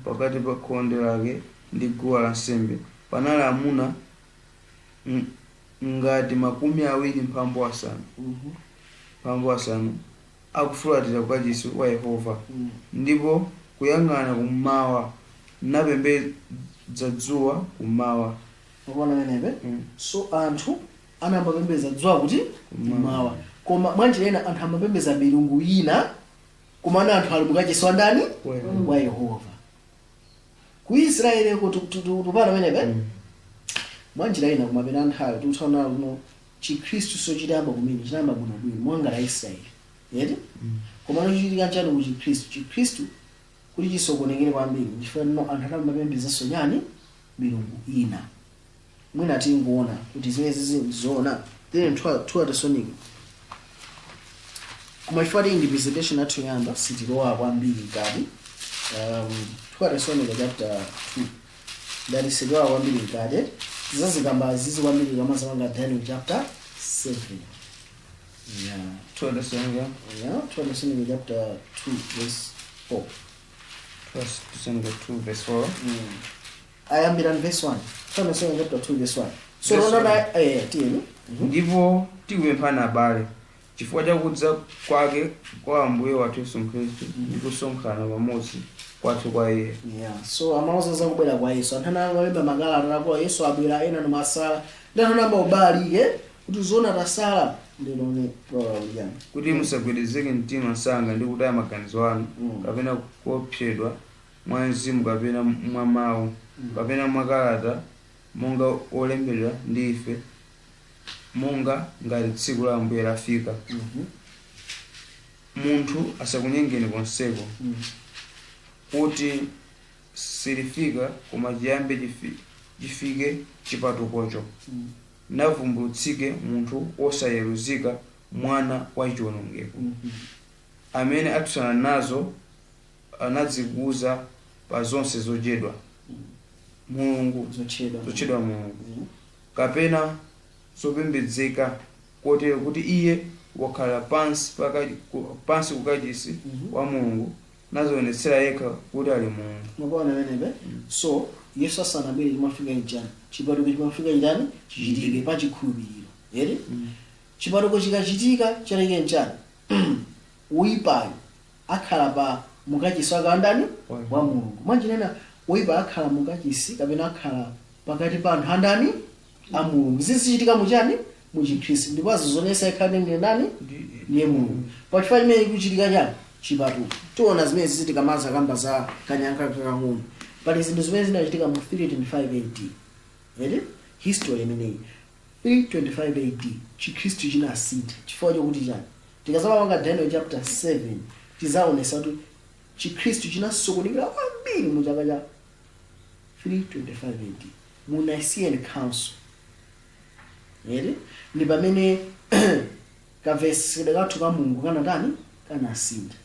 [SPEAKER 2] pakati pa khonde lake ndi guwa lansembe panali amuna ngati 25 mphambu asanu akufulatira kwa kachisi wa Yehova ndipo kuyang'ana kummawa napembedza dzuwa kummawa
[SPEAKER 1] ukona menepe so anthu anamapembedza dzuwa kuti kummawa koma mwanjira ina anthu amapembedza milungu ina kumana anthu ali mukachisi wa ndani wa Yehova ku Israeli ko tupana menepe mwanjira ina kumapena anthayo tutaona kuno Chikristu so chitamba kumene chinamba kuno bwino mwanga la Israeli yeti koma nochitika chanu ku Chikristu kuti chisokonekere kwambiri chifukwa no anthu amapembedza sonyani milungu ina mwina tingoona kuti zimene zizoona then tuwatasonike kuma chifukwa ndi presentation athu yamba sitilowa kwambiri ngati tuwatasonike chapter 2 ngati sitilowa kwambiri ngati zazikamba zizi kwambiri kama zamanga Daniel chapter 7 yeah
[SPEAKER 2] tuwatasonike
[SPEAKER 1] chapter 2 verse 4
[SPEAKER 2] tuwatasonike 2 verse 4
[SPEAKER 1] ayambira verse 1 tuwatasonike chapter 2 verse 1 so rona tiyeni
[SPEAKER 2] ndipo tikupemphana abale chifukwa chakudza kwake kwa Ambuye wathu Yesu Khristu ndi kusonkhana pamodzi kwathu kwa iye
[SPEAKER 1] yeah so amauza za kubwera kwa Yesu anthu anangalemba makalata kwa Yesu abwera ena nomasala ndi anthu namba ubalike kuti zona tasala ndilone program
[SPEAKER 2] kuti musagwedezeke mtima msanga ndi kutaya maganizo anu kapena kuopsedwa mwa mzimu kapena mwa mawu kapena makalata monga olembedwa ndi ife monga ngati tsiku la Ambuye lafika munthu asakunyengeni konseko kuti silifika koma chiyambe chifike chipatukocho navumbulutsike munthu osayeruzika, mwana wa chiwonongeko amene atsutsana nazo anadzikuza pa zonse zochedwa mulungu zochedwa mulungu kapena zopembedzeka, kotero kuti iye wakhala pansi kukachisi wa mulungu nazionetsera yekha kuti ali mulungu.
[SPEAKER 1] Mwakuona menebe. So Yesu asanabwere chimafika njani, chipatuko chimafika njani, chichitike pa chikhulupiriro. Ere chipatuko chikachitika chaleke njani uipayo akhala pa mukachisi akandani wa mulungu. Mwanjinena uipa akhala mukachisi kapena akhala pakati pa anthu andani a mulungu. Zizichitika muchani muchikhristu, ndipo azizonesa ikhale ndi nani ndiye mulungu. Pachifukwa chimene kuchitika chani chipatuko. Tiona zimene zizitika maza kamba za kanyanka kakang'ono. Pali zinthu zimene zinachitika mu 325 AD. Ere history imeneyi 325 AD chikhristu chinasintha. Chifukwa chokuti chani tikazama panga Daniel chapter 7 tizaonesa kuti chikhristu chinasokonekera kwambiri mu chaka cha 325 AD mu Nicene Council. Ere ndi pamene kavesi kathu ka Mulungu kanatani kanasintha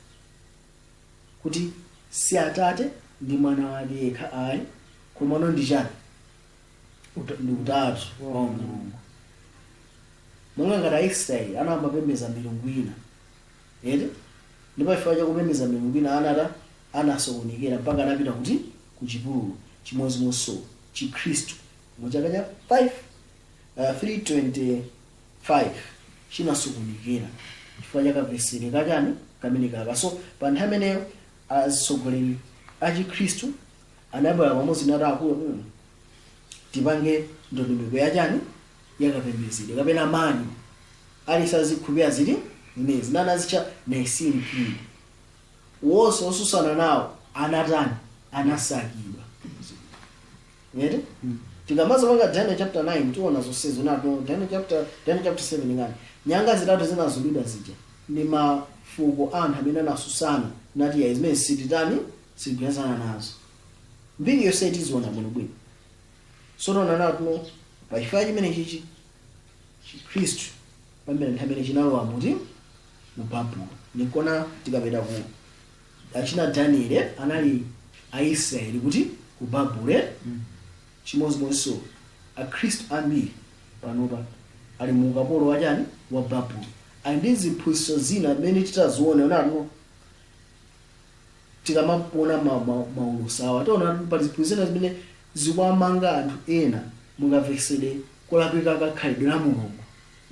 [SPEAKER 1] kuti si Atate ndi Mwana wake yekha ayi, komano ndi chani ndi utatu wa Mulungu. Monga ngati Aisraeli anayamba kupembedza milungu ina, ere ndipo chifukwa chakupembedza milungu ina anasokonekera mpaka anapita kuti ku chipululu. Chimodzimodzinso chikhristu mu chaka cha 325 chinasokonekera chifukwa cha kavesere kachani kamene kaka. So pa nthawi imeneyo atsogoleri a chikhristu anabwera pamodzi nati akulu tipange ndondomeko yachani yakapembedzedwe kapena mani alisazikhulupirira zili zimezi nanazicha Nicene Creed. Wonse osusana nawo anatani anasakidwa. Yete tikamaza panga Daniel chapter 9 tiona zonsezo nato Daniel chapter 7 ngani nyanga zitatu zinazulidwa zija ndi mafuko anthu amene anasusana nati ya zimene sititani sigwirizana nazo. Mbiri yonse tiziona bwinobwino. So nona nato pa chifukwa chimene chichi chikhristu pamene nthawi imene chinalowa muti mu Babulo. Nikona tikapita ku achina Daniel anali Aisraeli kuti ku Babulo. Chimodzimodzinso akhristu ambiri panopa ali mu ukapolo wachani wa Babulo. Ali ndi ziphunzitso zina zimene titaziona nato tikamapona maulosawa tiona pali ziphunzitso zimene zikwamanga anthu ena mukavesere kolakwika kakhalidwe la Mulungu.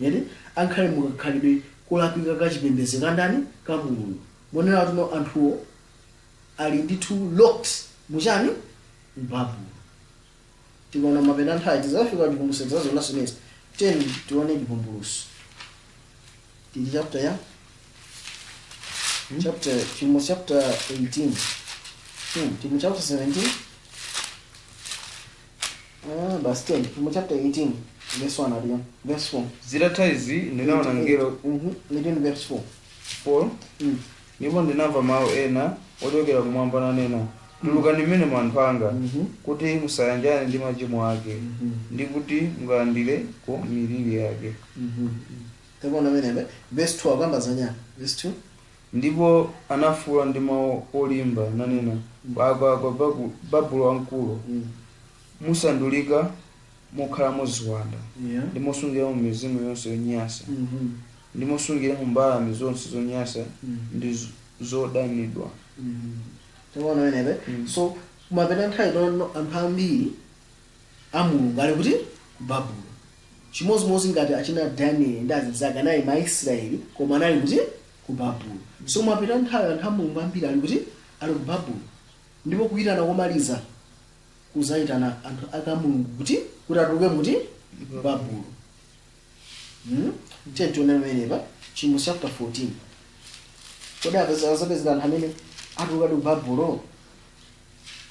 [SPEAKER 1] Yete ankhale mukakhalidwe kolakwika kachipembedzo kandani ka Mulungu. Monena tuno anthuwo ali ndithu locked muchani mu Babulo. Tikaona mapena nthawi tizafika tikumuseza zona zimezi 10 tione chivumbulutso. Tili chapter ya chapter 18 tili chapter 17 verse 10 tili chapter 18 verse 1 aliyo verse 4
[SPEAKER 2] zitatha izi ndinaona mngelo
[SPEAKER 1] ndine verse
[SPEAKER 2] 4 ndipo ndinamva mawu ena ochokera kumwamba nanena, tulukani mmene anthu anga kuti musayanjane ndi machimo ake ndi kuti mukalandire ko miliri yake.
[SPEAKER 1] Tikuona menebe verse 2 akamba zanya verse 2
[SPEAKER 2] ndipo anafuwula ndi mawu olimba nanena, Babulo wamkulu musandulika mokhala moziwanda ndi mosungira mu mizimu yonse yonyansa ndi mosungira mu mbalame zonse zonyansa ndi zodanidwa.
[SPEAKER 1] Tikuona menebe so kumapena nthawi tono anthu ambiri a Mulungu ali kuti ku Babulo. Chimodzimodzi ngati achina Daniel ndi azinzake anali Maisraeli koma anali kuti ku Babulo. So kumapena nthawi anthu a Mulungu ambiri ali kuti ali ku Babulo. Ndipo kuyitana komaliza kuzayitana anthu aka Mulungu kuti atuluke muti ku Babulo. Tione meneba chimo chapter 14. Kodi apeza zapezeka anthu amene atuluka ku Babulo.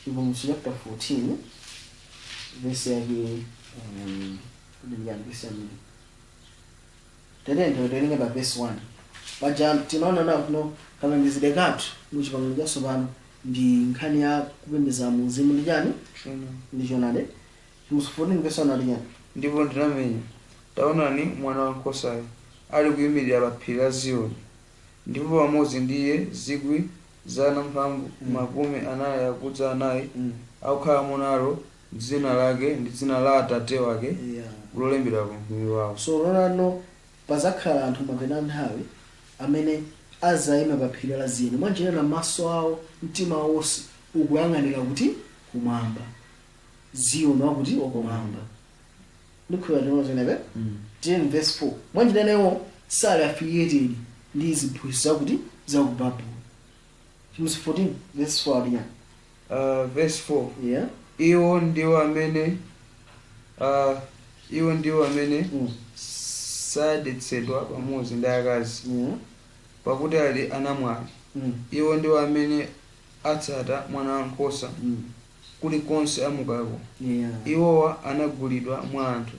[SPEAKER 1] Chimo chapter 14 verse yake Tendeni ba verse 1. Baja tinaona na kuno kalangizide kathu mu chipangano cha Sopano ndi nkhani ya kupembedza mu mzimu ndi chani ndi choonadi. Chimodzi 14 verse 1 ali chani.
[SPEAKER 2] Ndipo ndinamenya taonani mwana wankhosayo ali kuyimirira pa phiri la Ziyoni, ndipo pamodzi ndi iye zikwi zana mphamvu makumi anayi akudza anayi akukhala nalo dzina lake ndi dzina la Atate wake lolembedwa pa mphumi wawo.
[SPEAKER 1] So lolano pazakhala anthu mapena nthawi amene azayima pa phiri la Ziyoni mwanjira maso awo mtima wonse ukuyang'anira kuti kumwamba. Ziyoni wakuti wakumwamba. Ndikhuya ndinozenebe 10 verse 4 mwanjira nayo sali affiliated ndi ziphunzitso zakuti za ku Babuloni. Chimodzi 14 verse 4 ali chani.
[SPEAKER 2] Verse 4
[SPEAKER 1] Yeah.
[SPEAKER 2] iwo ndiwo amene sadetsedwa pamodzi ndi akazi pakuti ali anamwali. Iwo ndiwo amene atsata mwana wankhosa kulikonse amukako. Iwowa anagulidwa mwa anthu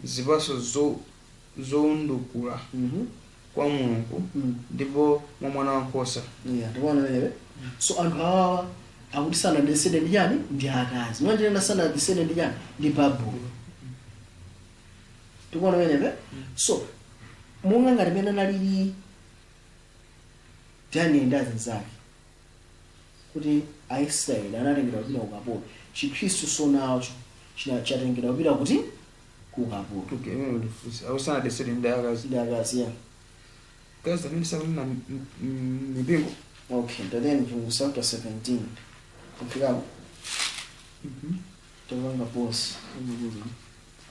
[SPEAKER 2] zipatso zowundukula kwa Mulungu ndipo mwa mwana wankhosa.
[SPEAKER 1] So anthu awawa akuti sanadetsedwe ndi chani ndi akazi mwanjira sanadetsedwe ndi chani ndi Babuloni. Tikuona menebe. So monga ngati mene analili Daniel ndi anzake kuti Aisraeli analengedwa kupita ku ukapolo, Chikhristu sonacho chatengedwa kupita kuti ku ukapolo.
[SPEAKER 2] Okay, sanadetsedwe ndi akazi.
[SPEAKER 1] Ndi akazi ya.
[SPEAKER 2] Kazi amene sakulina mipingo.
[SPEAKER 1] Okay, then chapter 17. Kufikapo. Tawanga boss.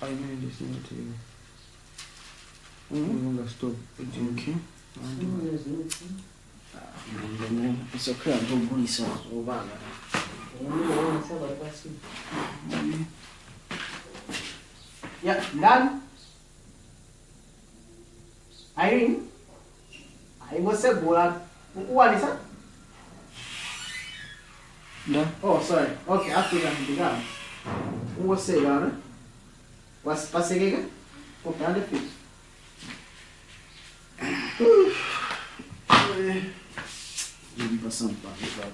[SPEAKER 2] I mean this is not stop.
[SPEAKER 1] Okay. It's okay, I'm going to bully some over. Yeah, done. Irene, I was a bola. What is that?
[SPEAKER 2] No.
[SPEAKER 1] Oh, sorry. Okay, after that, began. Who was say, Ghana? Was passing again? Okay, and the fish. Maybe for some part of our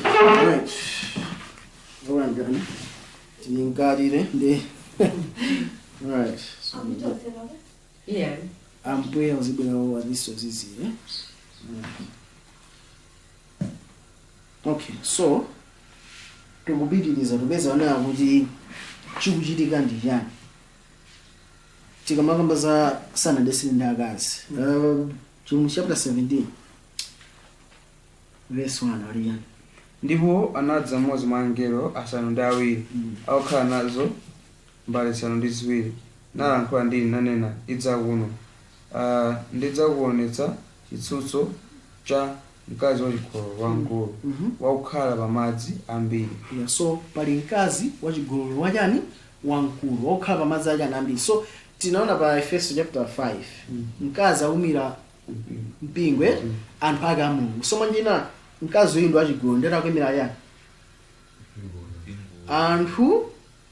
[SPEAKER 1] Alright. Alright, Ghana. Alright. So,
[SPEAKER 3] Yeah.
[SPEAKER 1] ampweya uzibwerawo wadiso ziziye. Okay, so tikupitiriza tupeza wana kuti chikuchitika ndi chani. Tikamakamba za sanadetsedwe ndi akazi. Chapter 17 verse 1 ali chani.
[SPEAKER 2] Ndipo anadza mmodzi mwa angelo asanu ndi awiri akukhala nazo mbale zisanu ndi ziwiri nalankhula ndili nanena idza kuno. Ndidzakuonetsa chitsutso cha mkazi wachigololo wamkulu wakukhala pa madzi ambiri.
[SPEAKER 1] Yeah, so pali mkazi wachigololo wachani wamkulu wakukhala pa madzi achani ambiri. So tinaona pa Efeso chapter 5 mkazi aumira mpingwe anthu ake a Mulungu. So mwanjina mkazi uyu ndi wachigololo ndi atakuimira yani anthu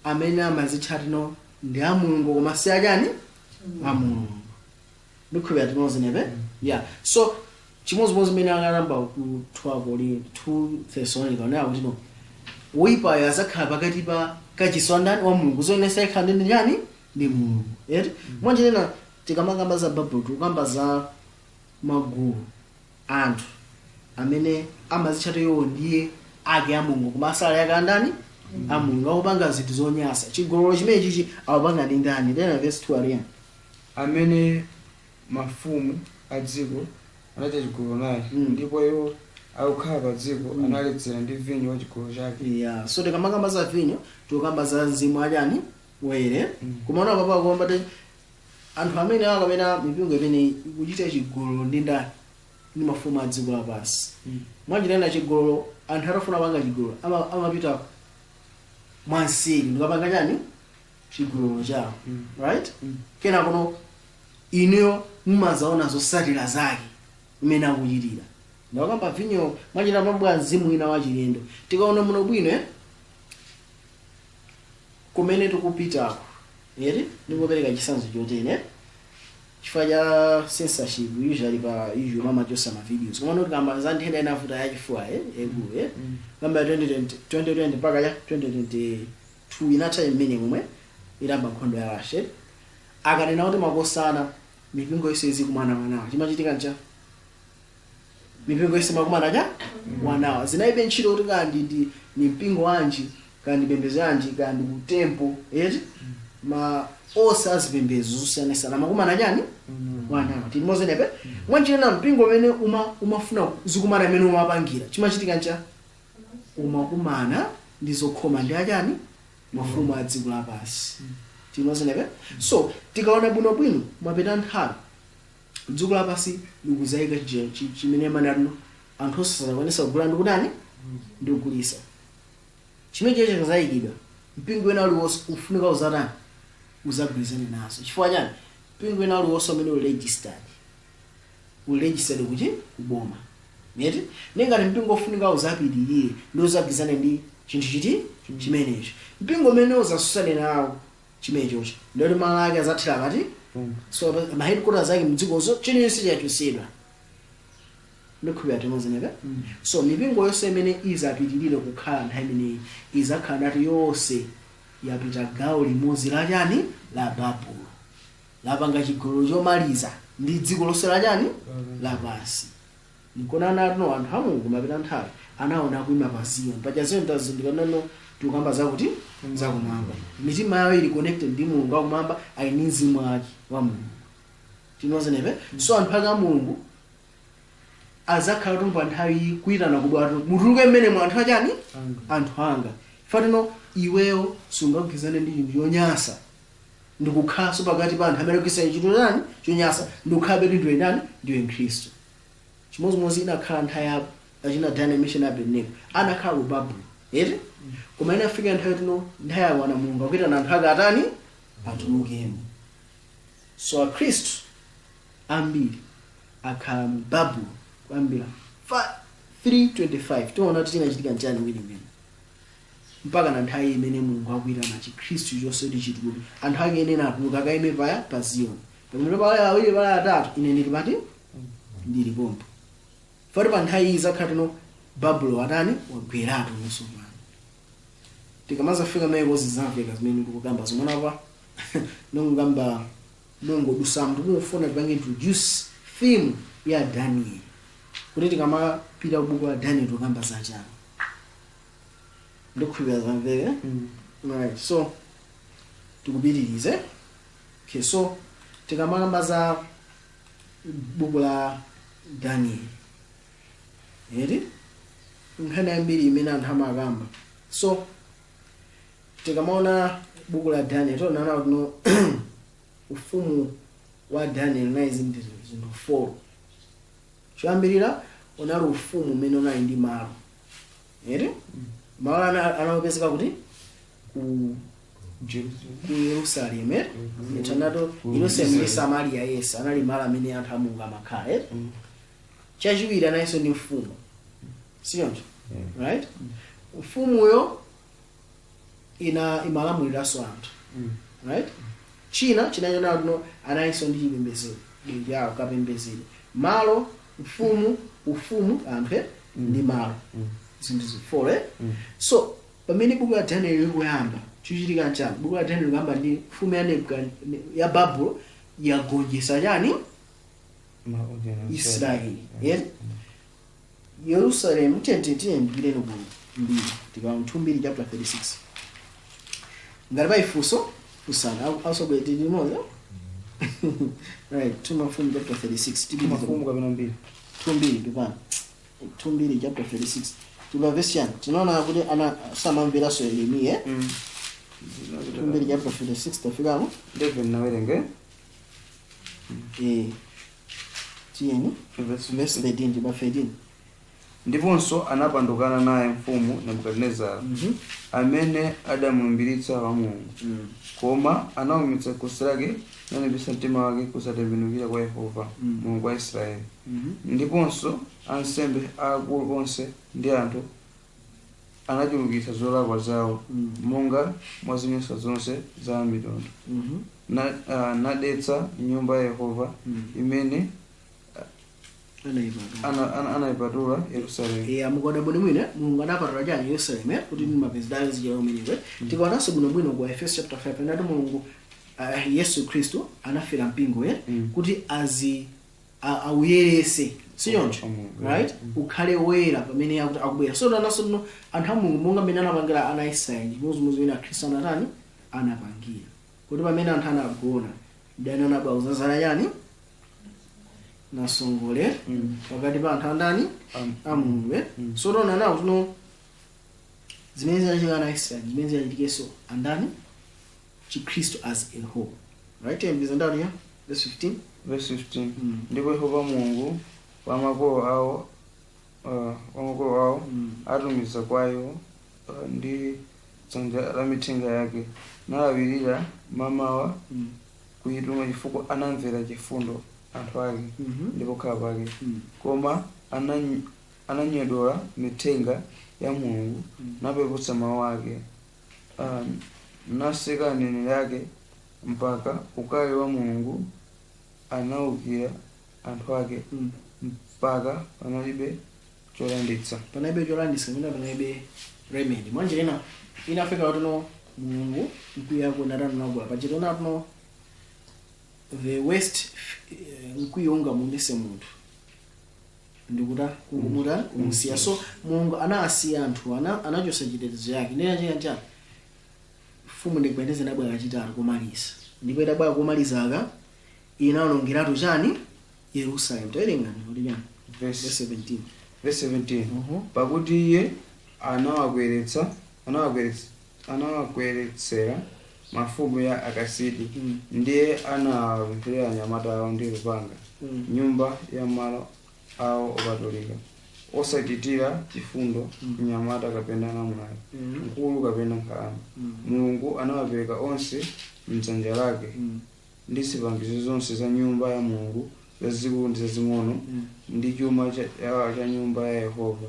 [SPEAKER 1] amene amazitchatino ndi a Mulungu koma si achani a Mulungu. Ndikhulupirira tinozenepe. Yeah, so chimodzimodzi mene akalamba ku 2 Thessalonica naye kuti no woyipayo azakhala pakati pa kachiswandani wa Mulungu zoyenesa ikhala ndi yani ndi Mulungu. Yeti mwanjinena tikamakamba za Bible tukamba za magulu anthu amene amazitchata iwo ndiye ake a Mulungu koma asali ake andani a Mulungu akupanga zinthu zonyasa. Chigololo chimene chichi akupanga ndi ndani. Then verse 2 ali yani
[SPEAKER 2] amene mafumu a dziko anachita chigololo naye ndipo iwo akukhala pa dziko analedzera ndi vinyo wa chigololo chake.
[SPEAKER 1] Yeah, so tikamakamba za vinyo tukamba za mzimu achani were kumaona papa akomba te anthu amene akamena mipingo imene ikuchita chigololo ndi ndani ndi mafumu a dziko lapansi. Mwanjinena chigololo anthu atafuna panga chigololo amapita mwanseri ndikapanga chani chigololo chawo. Right? Kena kuno ineyo mumazaona zotsatira zake imene akuchitira. Ndakamba vinyo mwanjina mabwa mzimu ina wachilendo tikaona muno bwino kumene tikupitako eri ndikupereka chitsanzo chotene chifukwa cha censorship usually mamachosa ma videos koma noti kamba za nthenda inavuta yachifuwa egulu kamba 2020 mpaka ya 2022 inatha imene momwe iramba nkhondo ya Russia akanena kuti makosana mipingo yonse izikumana wanawa chimachitika ncha mipingo yonse makumana cha wanawa zinaibe ntchito kuti kandi ni mpingo wanji kandi bembezo yanji kandi kutempo eti ma onse azipembezo zosiyanasiyana makumana chani wanawa tilimozenepe mwanjina mpingo umene umafuna zikumana imene umapangira chimachitika ncha umakumana ndizokhoma ndi achani mafumu a dziko lapansi tilimozenepe so tikaona bwinobwino mapeta nthawi dziko lapansi likuzayika chimene manano anthu osasakwanisa kugula ndikutani ndikugulisa chimene cheche chakazayikidwa mpingo wena uliwonse ufunika uzatani uzagwirizane nazo chifukwa chani mpingo wena uliwonse umene uregistered kuti kuboma neti nengati mpingo ufunika uzapitirire ndi uzagwirizane ndi chinthu chiti chimenecho mpingo umene uzasusane nawo chimenechocho ndoti malo ake azathira pati so ma headquarters ake mdzikozo chinense chachusidwa ndikhulupirira timozeneka so mipingo yonse imene izapitirire kukhala nthawi imeneyi izakhala ngati yonse yapita gawo limodzi la chani la Babulo lapanga chigololo chomaliza ndi dziko lonse la chani lapansi nkonana atino anthu a Mulungu mapita nthawi anaona kuima pa Ziyoni paja Ziyoni tazindikanano tukamba zakuti zakumwamba mitima yawo ili connected ndi Mulungu wakumwamba aini mzimu wake wa Mulungu tinozenepe so anthu ake a Mulungu azakhala tumpa nthawi kuitana kubwatu mutuluke mmene mu anthu achani anthu anga fatino iweyo sungagwizane ndi chinthu chonyasa ndikukhaso pakati pa anthu amene kuyisa chinthu chani chonyasa ndikukhabe ndiwe ndani ndiwe Mkhristu chimozimozi inakhala nthawi yapo achina Daniel mission Abednego anakhala ku Babulo eti koma inafika nthawi tino nthawi yawo ana Mulungu akuitana anthu ake atani atulukemo so Akhristu ambiri akhala mu Babulo kwambira 325 tiona kuti chinachitika nchani wini mpaka na nthawi imene Mulungu akuitana Chikhristu chonse chituluke anthu ake ene atuluka akaime paya pa Ziyoni pamene pali awiri pali atatu ine ndili pati ndili pompo foti pa nthawi izakhala tino Babulo atani wagweratu nonso pano tikamazafika maiko zizamveka zimene tikukamba zimona pa nongamba nongodusa mntu kumufuna tipange introduce theme ya Daniel kuti tikamapita kubuku la Daniel tukamba zachana ndikukhulupirira zamveka right so tikupitirize okay so tikamakamba za buku la Daniel eti nkhani yambiri imene anthu amakamba so tikamaona buku la Daniel tonaona kuti ufumu wa Daniel na zinthu 4 choyambirira unali ufumu umene unali ndi malo eti malo anapezeka kuti ku Yerusalemu etanato Yerusalemu ndi Samaria yes anali malo amene anthu a Mulungu amakhala chachiwiri anayinso ndi mfumu siyoncho right ufumuyo imalamuliranso anthu right china chinachona kuno anayinso ndi chipembedzero bwinja yawo kapembedzero malo ufumu anthu ndi malo zinthu zifole so pamene buku la Daniel likuyamba chichitika nchani buku la Daniel likuyamba ndi mfumu ya Babulo yagonjetsa chani Israeli yes Yerusalemu tiyendikire no mbiri tikaona 2 chapter 36 ngati paifunso usana also bwete limoza right tumafumu chapter 36
[SPEAKER 2] Tiki mafumu kapena mbiri
[SPEAKER 1] 2 pipana 2 chapter 36 tuba version tunaona kuti ana samamvera so Yeremia 2 chapter 36 tafikamo
[SPEAKER 2] 11 na werenge
[SPEAKER 1] tiyeni verse 13 tiba 13
[SPEAKER 2] ndiponso anapandukana naye mfumu Nebukadinezara amene adamulumbiritsa wa Mulungu koma anawumitsa khosi lake nanebisa mtima wake kusatembenukira kwa Yehova Mulungu wa Israeli ndiponso ansembe akulu onse ndi anthu anachulukitsa zolakwa zawo monga mwa zinyenso zonse za mitundu. Nadetsa nyumba ya Yehova imene anayipatula Yerusalemu.
[SPEAKER 1] Mukoda bwino mwine Mulungu anapatula chani Yerusalemu kuti mapezi dayo zijera umenewe. Tikaonanso bwino ku Efeso chapter 5 ndati Mulungu Yesu Kristo anafera mpingo kuti awuyerese siyoncho, right? Ukhale wera pamene akubwera. So nanso no anthu a Mulungu monga mmene anapangira ana Israeli muzimuzi wina Khristu anatani anapangira kuti pamene anthu anagona dani anabauza zala yani nasongole pakati pa anthu andani a Mulungu. So nawo tuno zimene zinachika ana Israeli zimene zinachitikenso andani Kristo as a whole, right? And ndani ya verse 15.
[SPEAKER 2] Verse 15. Ndipo Yehova Mulungu wa makolo awo atumiza kwayo ndi dzanja la mithenga yake nalawirira mamawa kuyituma chifukwa anamvera chifundo anthu ake ndipo khala pake. Koma ananyodola mithenga ya Mulungu napeputsa mawu ake, naseka aneneri ake mpaka ukali wa Mulungu anawukira anthu ake mpaka panalibe cholanditsa.
[SPEAKER 1] Panalibe cholanditsa mina panalibe remedy. Mwanjira inafika kuno Mulungu mkwiya kuonana nagwa pachitona kuno the west mkwiyonga mundise munthu ndikuta kungumuta kumusiya. So Mulungu anasiya anthu anachosa chitetezo yake nena chanja fumu ndikupendeze nabwa kachitatu kumaliza ndipo idabwa kumalizaka inaonongeratu chani Yerusalemu. Tawerenga ndi chani verse 17.
[SPEAKER 2] Verse 17. Pakuti iye anawakweretsera mafumu ya akasidi ndiye anawapempherera anyamata awo ndi lupanga nyumba ya malo awo opatulika, osachitira chifundo mnyamata kapena namwali mkulu kapena nkhalamba. Mulungu anawapereka onse mdzanja lake ndi zipangizo zonse za nyumba ya Mulungu zazikulu ndi zazing'ono ndi chuma cha nyumba ya Yehova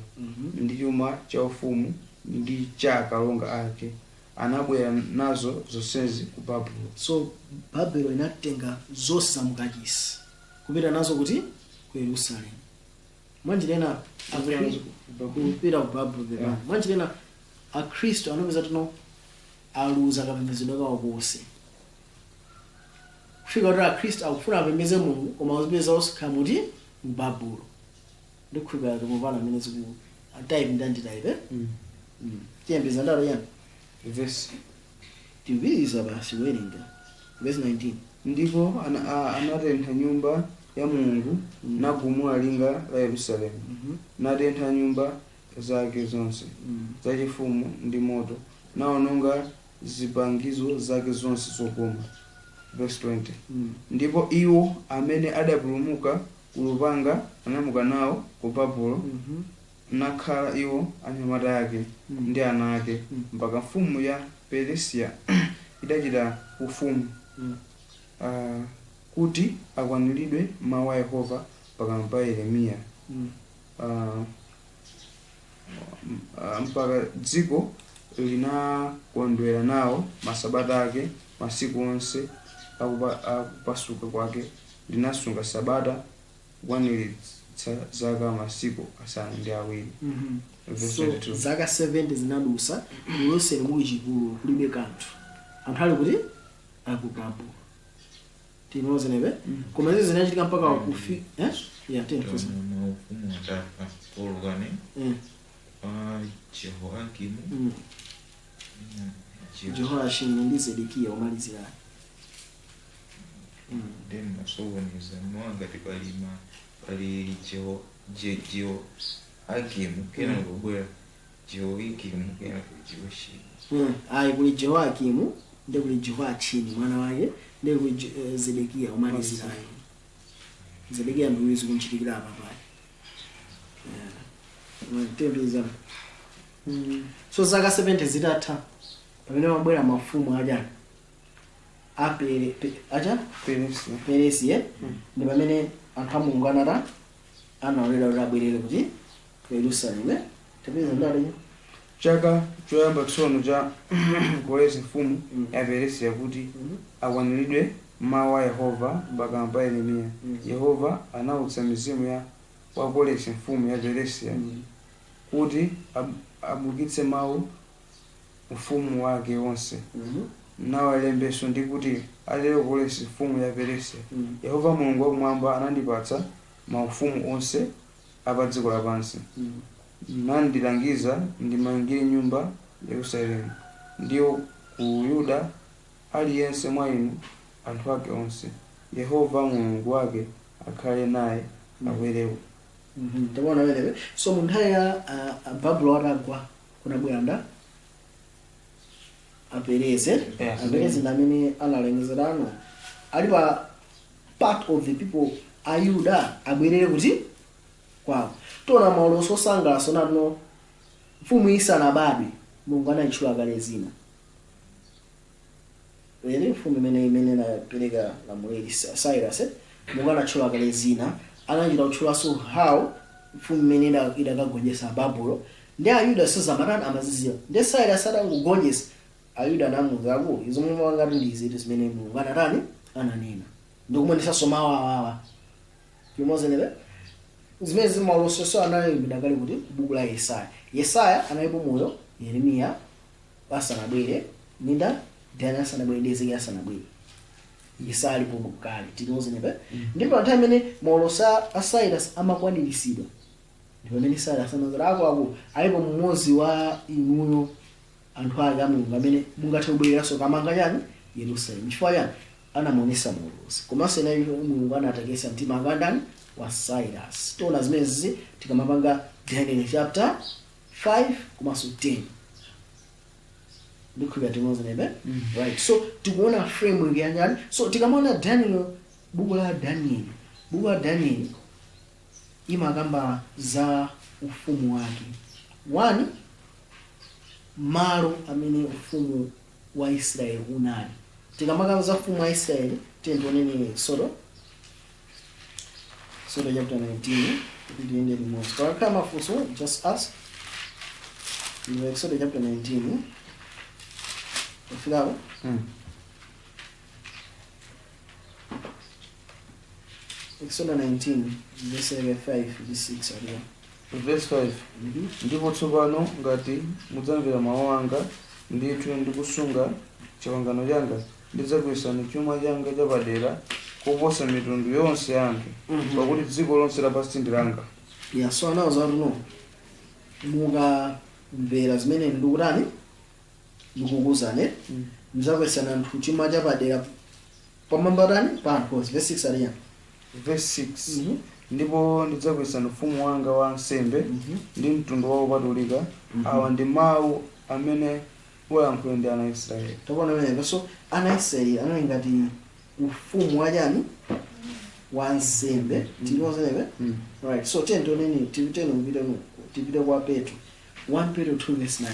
[SPEAKER 2] ndi chuma cha ufumu ndi cha akalonga ake. Anabwera nazo zonsezi ku Babuloni.
[SPEAKER 1] So Babuloni inatenga zonse za mkachisi kupita nazo kuti ku Yerusalemu. Mwanjirena kupita ku Babuloni. Mwanjirena Akristo anopeza tuno aluza kapembedzedwe kawo konse. Kufika kuti Akristo akufuna apembedze Mulungu koma azipeza osikhala muti mu Babuloni. Ndikufika kumupana amene ziku type ndi type. Tiyembeza ndalo yani.
[SPEAKER 2] Verse
[SPEAKER 1] tiviza basi werenga verse 19.
[SPEAKER 2] Ndipo anatentha nyumba ya Mulungu nagumula linga la Yerusalemu natentha nyumba zake zonse zachifumu ndi moto naononga zipangizo zake zonse zokoma. Verse 20. Ndipo iwo amene adapulumuka kulupanga anamuka nawo ku Babuloni nakhala iwo anyamata yake ndi ana ake mpaka mfumu ya Perisia idachita ufumu kuti akwaniridwe mawu a Yehova pakamwa pa Yeremiya mpaka dziko linakondwera nawo masabata ake masiku onse akupasuka kwake linasunga sabata kukwaniritsa zaka masiku asanu ndi awiri.
[SPEAKER 1] So zaka 70 zinadusa Yerusalemu muli chipululu kulibe kanthu anthu ali kuti akupapo tinoze nebe koma izi zinachitika mpaka kufi ya 10
[SPEAKER 4] ufumu wataka polukane Jehoakimu
[SPEAKER 1] Jehoakimu ndi Zedekiya omalizira
[SPEAKER 4] then masowoniza mwangati pali Jehoakimu kena kubwera Jehoakimu kena Jehoashi
[SPEAKER 1] ayi kuli Jehoakimu ndi kuli Jehoachimu mwana wake ndi kuli Zedekiya omalizira Zedekiya ndi wizi kunchitikira apa pale tembeza. So zaka 70 zitatha pamene mabwera mafumu ajana Perisia ndi pamene anthu a Mulungu analera kuti abwerere kuti ku Yerusalemu. Tepeza ndale
[SPEAKER 2] chaka choyamba tsono cha Koresi mfumu ya Peresiya kuti akwaniridwe mawu a Yehova pakamwa pa Yeremiya. Yehova anautsa mizimu ya wa Koresi mfumu ya Peresiya kuti abukitse mawu ufumu wake wonse nawalembeso ndi kuti alero Koresi mfumu ya Peresiya, Yehova Mulungu wakumwamba anandipatsa maufumu onse apa dziko lapansi, nandilangiza ndimangire nyumba Yerusalemu, ndiyo ku Yuda aliyense mwa inu anthu ake onse. Yehova Mulungu wake akhale naye akwerewo.
[SPEAKER 1] Tabona welewe. So munthawi ya Babuloni atagwa kunabwera nda Aperezi. Aperezi ndamene analengezerano ali pa part of the people a Yuda abwerere kuti kwawo. Tona mauloso osangalatsa nano mfumu isanabadwe Mulungu anayitchula kale zina. Wele mfumu imene napereka lamulo Cyrus Mulungu anatchula kale zina. Anachita kutchulaso how mfumu imene idakagonjetsa Babulo ndi Ayuda sazamatana amaziziwa. Ndi Cyrus atangogonjetsa Ayuda anamuwuzako izo momwe wangati ndi zinthu zimene Mulungu ananena. Ndikumwenisanso mawu awawa. Chimozenere zimene zimauloso analembedwa kale kuti buku la Yesaya. Yesaya analipo moyo, Yeremiya asanabwere, Ninda Daniel asanabwere, Ezekiel asanabwere. Yesaya alipo kale tinozenere. Ndipo nthawi imene mauloso a Cyrus amakwaniritsidwa. Ndipo imene Cyrus anazarako alipo mmodzi wa inuyo anthu ake a Mulungu amene mungathe kubwereranso kamanga chani Yerusalemu. Chifukwa chani anamuonesa maulosi. Komanso nayo Mulungu anatakesa mtima akandani wa Cyrus. Tona zimezi tikamapanga Daniel chapter 5 komanso 10. Ndikuya tinozenebe. Right. So tikuona framework ya nyani. So tikamona Daniel, buku la Daniel. Buku la Daniel imakamba za ufumu wake. One, malo amene ufumu wa Israeli unali. Tikamaka za ufumu wa Israeli tendoneni Exodus chapter 19 ndiende limodzi. Kwa kama fuso just ask. Exodus chapter 19. Ufilawo? Exodus 19 verse 5 to 6 aliyo.
[SPEAKER 2] Verse 5. Ndipo tsopano ngati mudzamvera mawu anga ndithu ndikusunga pangano langa, ndidzakuyesani chuma changa chapadera kuposa mitundu yonse ya anthu, pakuti dziko lonse lapansi ndi langa.
[SPEAKER 1] Yeah, so now zaruno mukamvera zimene ndikutani ndikukuwuzani muzakuyesani anthu chuma chapadera pamambatani pa anthu. Verse 6 aliya.
[SPEAKER 2] Verse 6. Ndipo ndidzakuyesani ufumu wanga wa nsembe ndi mtundu wawo wopatulika. Awa ndi mawu amene wayankhula ndi ana Israeli.
[SPEAKER 1] Topona mene so ana Israeli anali ngati ufumu wajani wa nsembe. Tinozenebe. Right. So tendoneni tipite kwa Petro. 1 Peter 2 verse 9.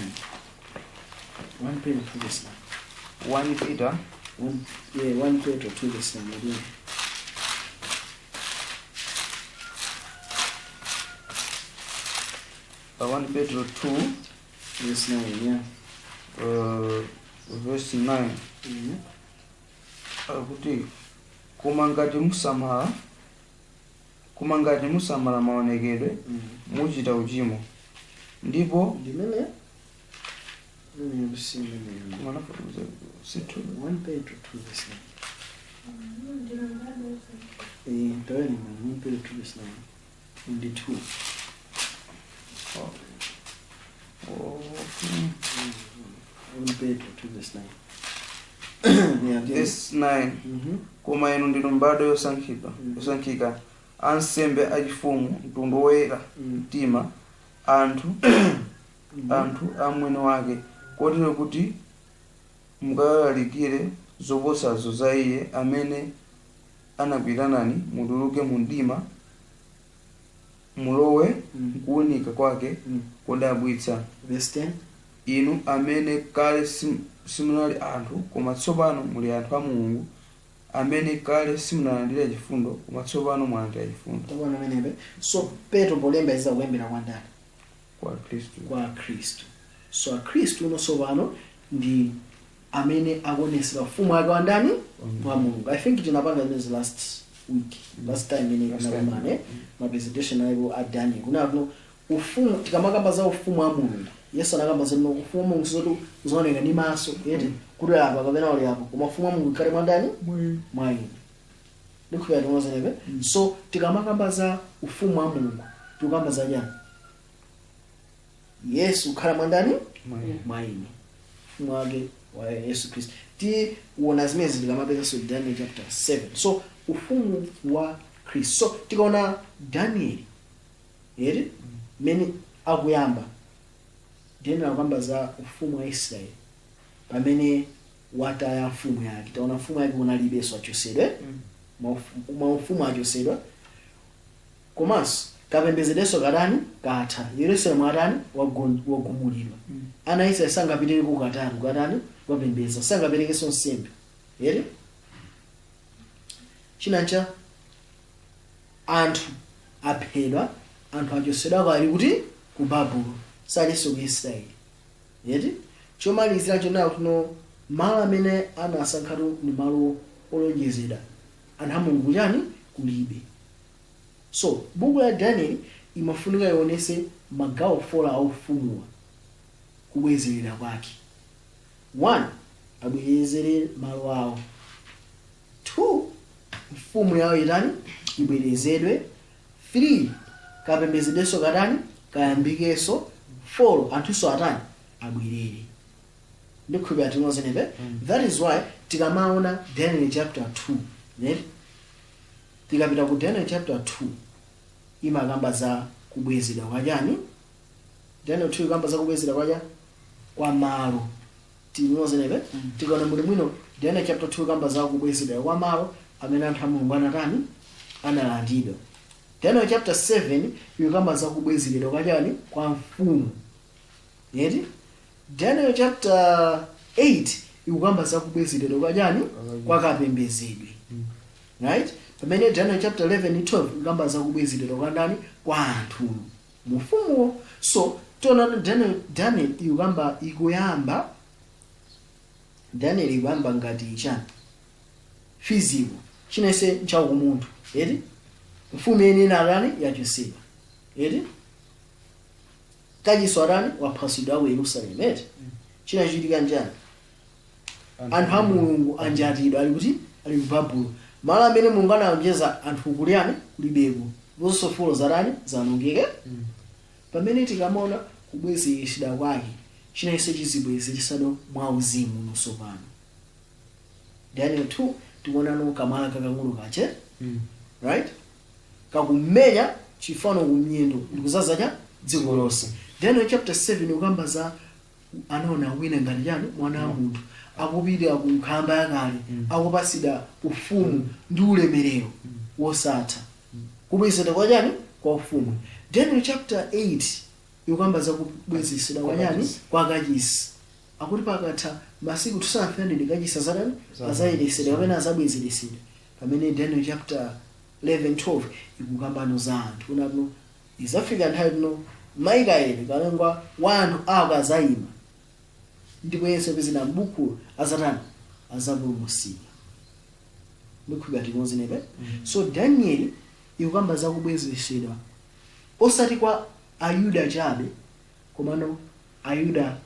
[SPEAKER 1] 1 Peter 2 verse 9.
[SPEAKER 2] 1 Peter
[SPEAKER 1] 1 Peter 2 verse 9.
[SPEAKER 2] 1 Peter 2
[SPEAKER 1] verse 9, yeah.
[SPEAKER 2] Verse 9. Kuti koma ngati musamala maonekedwe muchita uchimo, ndipo
[SPEAKER 1] ndimene
[SPEAKER 2] 1
[SPEAKER 1] Peter 2 verse 9. Tawani 1 Peter 2 verse 9. Ndi 2. Peter 2 verse 9.
[SPEAKER 2] Verse 9. Koma inu ndinu mbadwa yosankhika, ansembe achifumu, mtundu woyera mtima, anthu amwene wake, kotero kuti mukalalikire zoposazo za iye amene anakuyitanani mutuluke mu mdima mulowe kuwunika kwake kodabwitsa.
[SPEAKER 1] Verse 10.
[SPEAKER 2] Inu amene kale simunali anthu koma tsopano muli anthu a Mulungu, amene kale simunalandira chifundo koma tsopano mwalandira chifundo.
[SPEAKER 1] Tabona menebe. So Petro polemba iza kuyambira kwa ndani?
[SPEAKER 2] Kwa Kristu.
[SPEAKER 1] Kwa Kristu. so akhristu unonso pano ndi amene akuonesera ufumu ake wandani wa mulungu. I think tinapanga this last time ine nakumane ma presentation ayo a Daniel kunano ufumu tikamakamba za ufumu wa mulungu. Yesu anakamba za ufumu wa mulungu zotu uzooneka ni maso eti kuti apa kapena oli apo koma ufumu wa mulungu kale mwandani mwayi ndikuya timozerebe. So tikamakamba za ufumu wa mulungu tukamba za jani Yesu khala mwandani mwayini ufumu wake wa Yesu Kristo ti uona zimene zikamapeza so Daniel chapter 7. So ufumu wa Kristo. So tikaona Daniel eri mene akuyamba Daniel akamba za ufumu wa Israeli pamene wataya mfumu yake. Taona mfumu yake unalibeso achosedwe ufumu achosedwa komanso kapembezereso kadani katha Yerusalemu adani wagumulidwa. Ana Israeli sangapitire ku katatu kadani wapembeza sangaperekeso nsembe eri chinancha anthu aphedwa anthu achosedwa kali kuti ku Babuloni saliso ku Israeli eri chomalizira chonayo kuno malo amene anasankhatu ni malo olonjezera anthu a Mulungu chani kulibe. So buku la Daniel imafunika ionese magawo 4 a ufumuwa kubwezerera kwake. 1 abwezere malo awo. 2 mfumu yawo itani ibwerezedwe. 3 kapembezedeso kadani kayambikeso. 4 anthuso atani abwerere. Ndikubya tinozenebe. That is why tikamaona Daniel chapter 2 right? Tikapita ku Daniel chapter 2 imakamba za kubwezera kwa jani. Daniel 2 ikamba za kubwezera kwa malo tinozenebe. Tikaona muri mwino Daniel chapter 2 ikamba za kubwezera kwa malo amene anthu a Mulungu anatani analandidwa. Daniel chapter 7 ikamba za kubwezera kwa jani kwa mfumu yeti. Daniel chapter 8 ikamba za kubwezera kwa jani kwa kapembezedwe right. Pamene Daniel chapter 11 and 12 ikamba za kubwezera kwa ndani kwa anthu mufumu. So tona Daniel ikamba ikuyamba Daniel ikuyamba ngati chani physical chinese nchawo kumuntu eti mfumu ene nalani yachosedwa eti kajiso arani waphasidwa ku Yerusalemu eti chinachitika njani anthu a Mulungu anjatidwa ali kuti ali ku Babuloni malo amene Mulungu analonjeza anthu kuliani kulibeko zonso folo zarani zanongeke. Pamene tikamaona kubwezereshedwa kwake chinayese chizibwezeresano mwa uzimu nosopano. Daniel 2 tikuona no kamala kakang'ono kache right kakumenya chifano kumyendo ndikuzaza cha dziko lonse. Daniel chapter 7 ukamba za anaona wina ngati jani mwana wa munthu akupita ku nkhamba yakale akupasida ufumu ndi ulemerero wosatha kubwezera kwa jani kwa ufumu. Daniel chapter 8 ukamba za kubwezera kwa jani kwa kachisi akuti pakatha masiku 200 kachisi azadani azayeresera kapena azabwezeresera. Pamene Daniel chapter 11 12 ikukambano za anthu unano izafika nthawi no Mikaeli kalengwa wanthu akazayima ndipo Yesu apezena m'buku azatani azapulumutsidwa. Ndikubya timozenebe. So Daniel ikukamba za kubwezeresedwa osati kwa Ayuda chabe komano Ayuda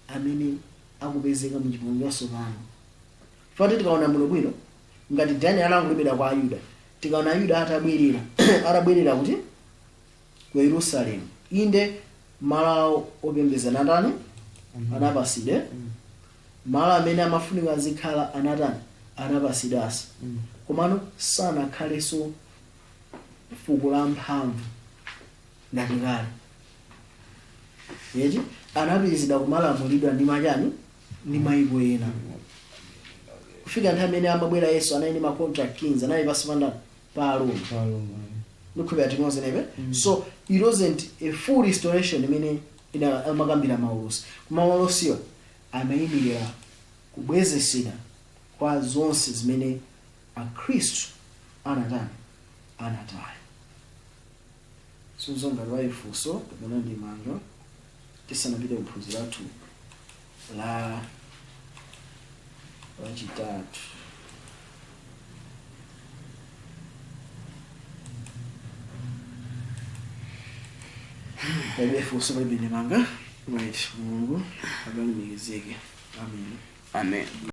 [SPEAKER 1] amene akupezeka mu chipulumutso chatsopano. Fati tikaona muno bwino ngati Daniel analangulira kwa Ayuda tikaona Ayuda atabwerera kuti ku Yerusalemu inde malo opembeza natani anapaside malo amene amafunika azikhala anatani anapasidasi komano sanakhaleso fuko la mphamvu ngati kale yeti anapitizidwa kumalamulidwa ndi machani ndi mayiko ena kufika nthawi imene amabwera Yesu anali ndi ma contract kings anali pasi pa Rome. Ndikubya timozenebe. So it wasn't a full restoration imene ina amakambira maulosi kumaulosiwa amayimirira kubwezesera kwa zonse zimene akhristu anataya. Suzonga lwaifunso kapena ndi manja tisanapite kuphunzira athu. la chitatu. Palibe funso palibe ndemanga. Right, Mulungu abalumikizike. Amen.
[SPEAKER 5] Amen.